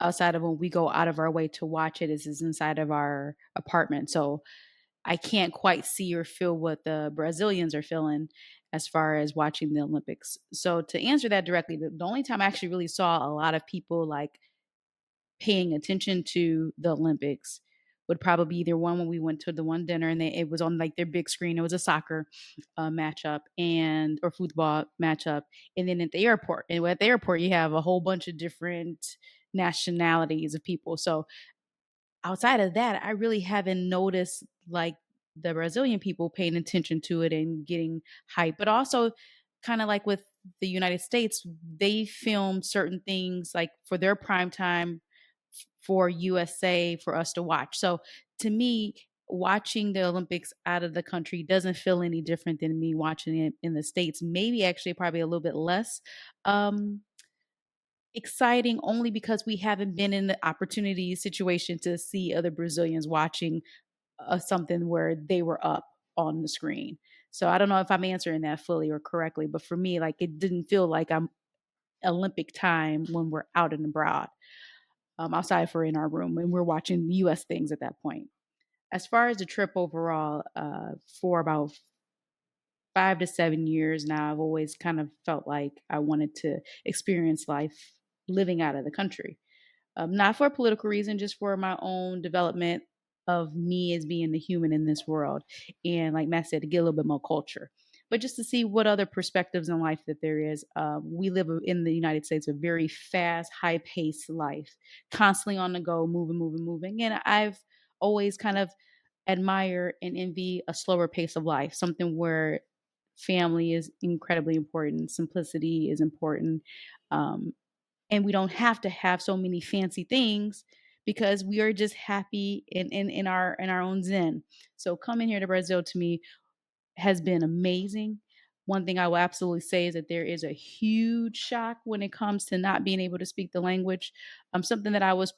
[SPEAKER 3] outside of when we go out of our way to watch it, is inside of our apartment. So I can't quite see or feel what the Brazilians are feeling as far as watching the Olympics. So to answer that directly, the only time I actually really saw a lot of people like paying attention to the Olympics would probably be either one when we went to the one dinner and it was on like their big screen. It was a soccer matchup or football matchup. And then at the airport, you have a whole bunch of different nationalities of people. So outside of that, I really haven't noticed like the Brazilian people paying attention to it and getting hype, but also kind of like with the United States, they filmed certain things like for their prime time for USA for us to watch. So to me, watching the Olympics out of the country doesn't feel any different than me watching it in the States. Maybe actually probably a little bit less exciting, only because we haven't been in the opportunity situation to see other Brazilians watching something where they were up on the screen. So I don't know if I'm answering that fully or correctly, but for me, like it didn't feel like I'm Olympic time when we're out and abroad, outside for in our room and we're watching U.S. things at that point. As far as the trip overall, for about 5 to 7 years now, I've always kind of felt like I wanted to experience life living out of the country. Not for a political reason, just for my own development of me as being the human in this world. And like Matt said, to get a little bit more culture, but just to see what other perspectives in life that there is. We live in the United States a very fast, high paced life, constantly on the go, moving, moving, moving. And I've always kind of admire and envy a slower pace of life, something where family is incredibly important, simplicity is important. Um, and we don't have to have so many fancy things because we are just happy in our own zen. So coming here to Brazil to me has been amazing. One thing I will absolutely say is that there is a huge shock when it comes to not being able to speak the language. Something that I was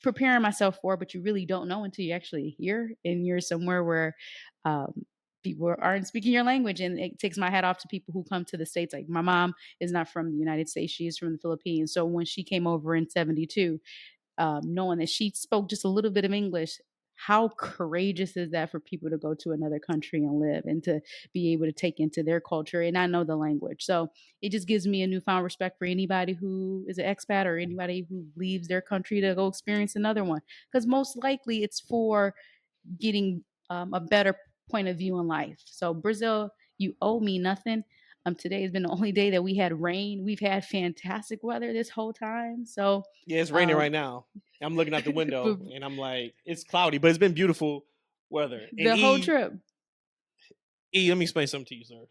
[SPEAKER 3] preparing myself for, but you really don't know until you actually here and you're somewhere where um, people aren't speaking your language. And it takes my hat off to people who come to the States. Like my mom is not from the United States; she is from the Philippines. So when she came over in '72, knowing that she spoke just a little bit of English, how courageous is that for people to go to another country and live and to be able to take into their culture and not know the language? So it just gives me a newfound respect for anybody who is an expat or anybody who leaves their country to go experience another one, because most likely it's for getting a better point of view in life. So Brazil, you owe me nothing. Today has been the only day that we had rain. We've had fantastic weather this whole time. So
[SPEAKER 2] Yeah, it's raining
[SPEAKER 3] um,
[SPEAKER 2] right now. I'm looking out the
[SPEAKER 3] for
[SPEAKER 2] window and I'm like, it's cloudy, but it's been beautiful weather. And
[SPEAKER 3] the whole trip.
[SPEAKER 2] Let me explain something to you, sir.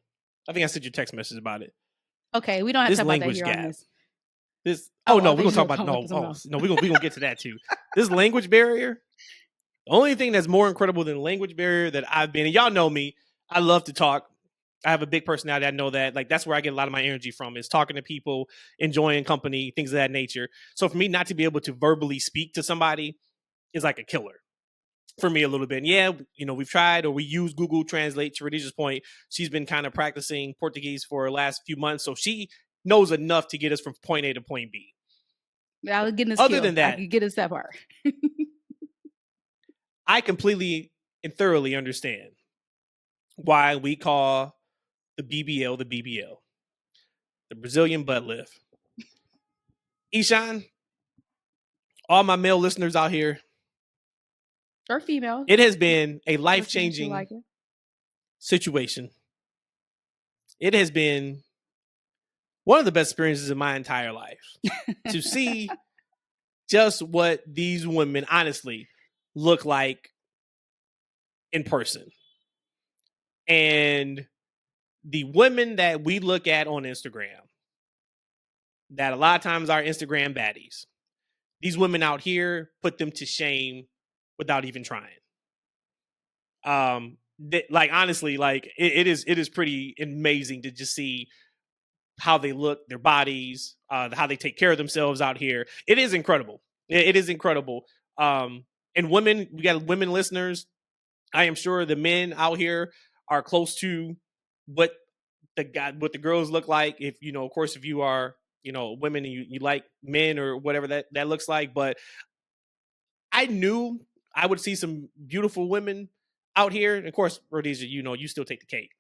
[SPEAKER 2] I think I sent you a text message about it.
[SPEAKER 3] Okay, we don't have to
[SPEAKER 2] This
[SPEAKER 3] talk about that
[SPEAKER 2] language
[SPEAKER 3] here on
[SPEAKER 2] gap.
[SPEAKER 3] this.
[SPEAKER 2] This
[SPEAKER 3] Oh,
[SPEAKER 2] no,
[SPEAKER 3] I
[SPEAKER 2] we're
[SPEAKER 3] think
[SPEAKER 2] gonna
[SPEAKER 3] you
[SPEAKER 2] talk
[SPEAKER 3] were
[SPEAKER 2] about
[SPEAKER 3] going to something else.
[SPEAKER 2] no, we're gonna get to that too. This language barrier. The only thing that's more incredible than language barrier that I've been, and y'all know me, I love to talk. I have a big personality. I know that. Like that's where I get a lot of my energy from is talking to people, enjoying company, things of that nature. So for me not to be able to verbally speak to somebody is like a killer for me a little bit. And yeah, we've tried or we use Google Translate. To Rhodesia's point, she's been kind of practicing Portuguese for the last few months, so she knows enough to get us from point A to point B.
[SPEAKER 3] I was getting a
[SPEAKER 2] Other
[SPEAKER 3] skill.
[SPEAKER 2] than
[SPEAKER 3] I
[SPEAKER 2] that,
[SPEAKER 3] could get us that far.
[SPEAKER 2] I completely and thoroughly understand why we call the BBL, the Brazilian butt lift. Ishan, all my male listeners out here,
[SPEAKER 3] Or female.
[SPEAKER 2] it has been a
[SPEAKER 3] Listeners who
[SPEAKER 2] life-changing
[SPEAKER 3] like it.
[SPEAKER 2] situation. It has been one of the best experiences of my entire life to see just what these women honestly look like in person. And the women that we look at on Instagram, that a lot of times are Instagram baddies, these women out here put them to shame without even trying. Like honestly, like it is pretty amazing to just see how they look, their bodies, how they take care of themselves out here. It is incredible. It is incredible. And women, we got women listeners. I am sure the men out here are close to what what the girls look like. If of course, if you are women and you like men or whatever that looks like. But I knew I would see some beautiful women out here. And of course, Rhodesia, you still take the cake.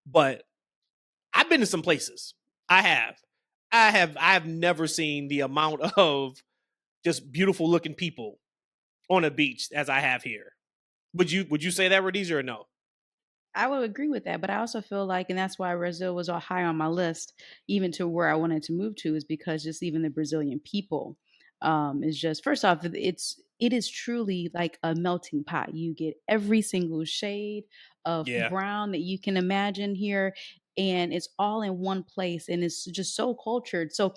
[SPEAKER 2] But I've been to some places. I have never seen the amount of just beautiful looking people on a beach as I have here. Would you say that, Rhodesia, or no?
[SPEAKER 3] I would agree with that, but I also feel like, and that's why Brazil was all high on my list, even to where I wanted to move to, is because just even the Brazilian people is just first off, it is truly like a melting pot. You get every single shade of
[SPEAKER 2] Yeah.
[SPEAKER 3] brown that you can imagine here, and it's all in one place, and it's just so cultured. So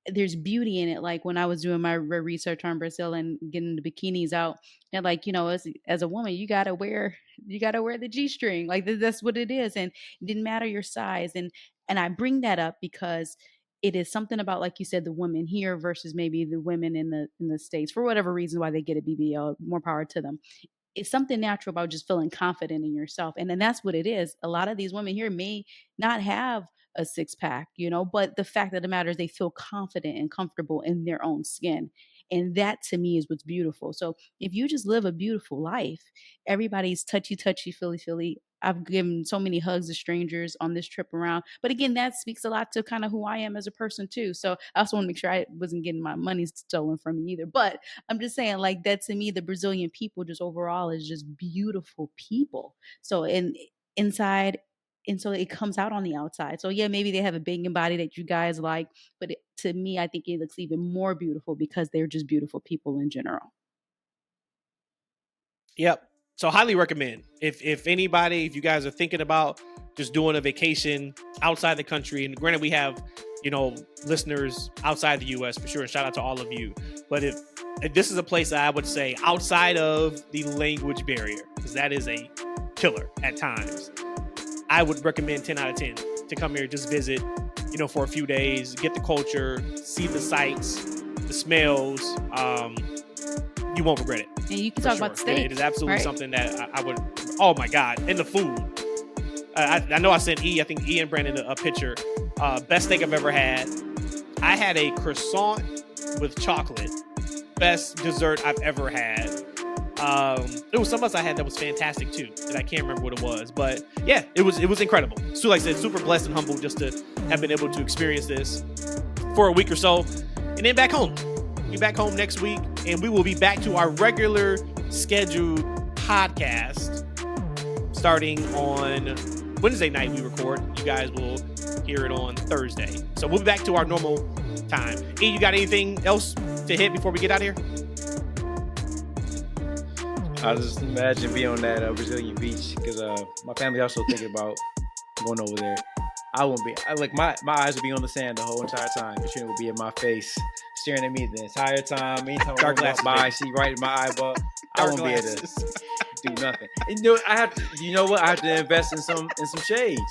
[SPEAKER 3] there's beauty in it. Like when I was doing my research on Brazil and getting the bikinis out, and like as a woman, you gotta wear the G-string. Like that's what it is, and it didn't matter your size. And I bring that up because it is something about, like you said, the women here versus maybe the women in the States, for whatever reason why they get a BBL. More power to them. it's something natural about just feeling confident in yourself. And then that's what it is. A lot of these women here may not have a six pack, but the fact of the matter is they feel confident and comfortable in their own skin. And that to me is what's beautiful. So if you just live a beautiful life, everybody's touchy, feely. I've given so many hugs to strangers on this trip around. But again, that speaks a lot to kind of who I am as a person too. So I also want to make sure I wasn't getting my money stolen from me either. But I'm just saying, like, that to me, the Brazilian people just overall is just beautiful people. So inside, and so it comes out on the outside. So yeah, maybe they have a banging body that you guys like, but to me, I think it looks even more beautiful because they're just beautiful people in general.
[SPEAKER 2] Yep. So highly recommend if you guys are thinking about just doing a vacation outside the country, and granted we have, listeners outside the US for sure. And shout out to all of you. But if this is a place that I would say outside of the language barrier, because that is a killer at times, I would recommend 10 out of 10 to come here, just visit, for a few days, get the culture, see the sights, the smells. You won't regret it.
[SPEAKER 3] And you can talk about steak.
[SPEAKER 2] It is absolutely something that I would. Oh my God! And the food. I know I sent I think E and Brandon a picture. Best steak I've ever had. I had a croissant with chocolate. Best dessert I've ever had. It was something else I had that was fantastic too, and I can't remember what it was. But yeah, it was incredible. So like I said, super blessed and humbled just to have been able to experience this for a week or so, and then back home. Be back home next week, and we will be back to our regular scheduled podcast starting on Wednesday night. We record. You guys will hear it on Thursday. So we'll be back to our normal time. E, you got anything else to hit before we get out of here?
[SPEAKER 1] I just imagine being on that Brazilian beach because my family also thinking about going over there. I won't be. My eyes would be on the sand the whole entire time. Katrina would be in my face, staring at me the entire time. Anytime I walk by, she right in my eyeball. I won't be able to do nothing. And I have to. You know what? I have to invest in some shades.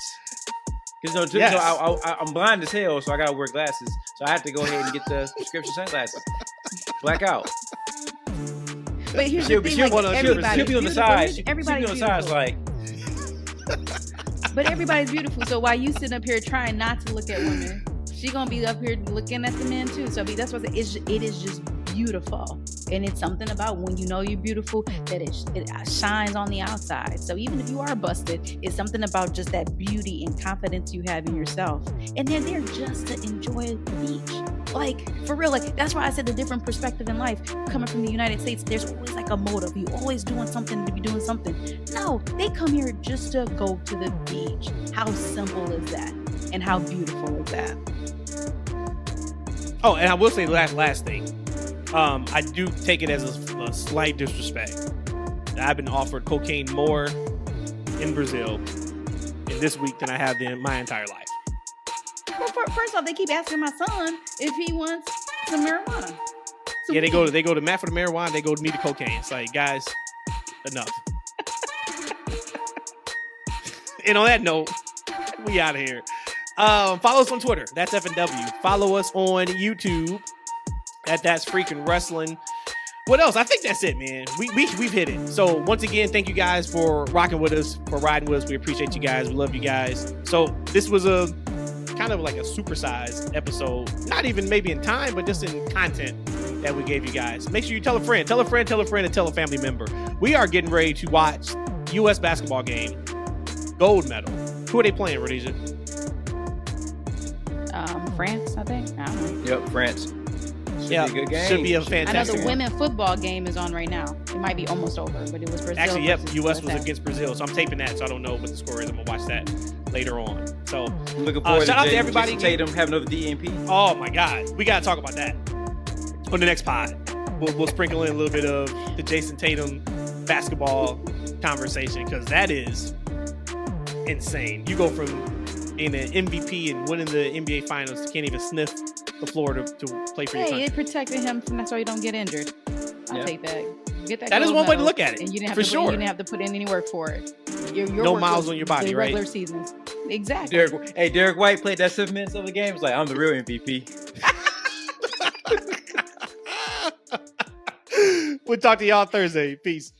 [SPEAKER 1] Because yes. I'm blind as hell, so I gotta wear glasses. So I have to go ahead and get the prescription sunglasses. Black out.
[SPEAKER 3] But here's the thing,
[SPEAKER 1] she'll be on the side. She'll be on the side, like.
[SPEAKER 3] But everybody's beautiful. So while you sitting up here trying not to look at women, she gonna be up here looking at the men too. So that's what it is just beautiful. And it's something about when you know you're beautiful that it shines on the outside. So even if you are busted, it's something about just that beauty and confidence you have in yourself. And they're there just to enjoy the beach. Like, for real, like, that's why I said the different perspective in life. Coming from the United States, there's always like a motive. You always doing something to be doing something. No, they come here just to go to the beach. How simple is that? And how beautiful is that?
[SPEAKER 2] Oh, and I will say the last thing. I do take it as a slight disrespect. I've been offered cocaine more in Brazil in this week than I have in my entire life.
[SPEAKER 3] Well, first off, they keep asking my son if he wants some marijuana.
[SPEAKER 2] Yeah, they go to Matt for the marijuana. They go to me the cocaine. It's like, guys, enough. And on that note, we out of here. Follow us on Twitter. That's FNW. Follow us on YouTube. That's Freakin Wrestling. What else? I think that's it, man. We've hit it. So once again, thank you guys for rocking with us, for riding with us. We appreciate you guys. We love you guys. So this was a kind of like a supersized episode. Not even maybe in time, but just in content that we gave you guys. Make sure you tell a friend, and tell a family member. We are getting ready to watch U.S. basketball game. Gold medal. Who are they playing, Rhodesia?
[SPEAKER 3] France, I think. I don't know.
[SPEAKER 1] Yep, France. Should be a good game.
[SPEAKER 2] Should be a fantastic
[SPEAKER 3] I know the women's football game is on right now. It might be almost over, but it was Brazil.
[SPEAKER 2] Actually, yep, U.S. was against Brazil, so I'm taping that, so I don't know what the score is. I'm going to watch that later on. So,
[SPEAKER 1] looking forward
[SPEAKER 2] shout out to everybody.
[SPEAKER 1] Jason Tatum have another DNP.
[SPEAKER 2] Oh, my God. We got to talk about that on the next pod. We'll sprinkle in a little bit of the Jason Tatum basketball conversation, because that is insane. You go from being an MVP and winning the NBA Finals, you can't even sniff the floor to play for your country.
[SPEAKER 3] It protected him from that so he don't get injured. I'll take that. Get that.
[SPEAKER 2] That is one way to look at it.
[SPEAKER 3] And you didn't have
[SPEAKER 2] for
[SPEAKER 3] to
[SPEAKER 2] sure.
[SPEAKER 3] You didn't have to put in any work for it. Your
[SPEAKER 2] no
[SPEAKER 3] work
[SPEAKER 2] miles on your body, right?
[SPEAKER 3] Regular seasons. Exactly.
[SPEAKER 1] Derek White played that 7 minutes of the game. It's like, I'm the real MVP.
[SPEAKER 2] We'll talk to y'all Thursday. Peace.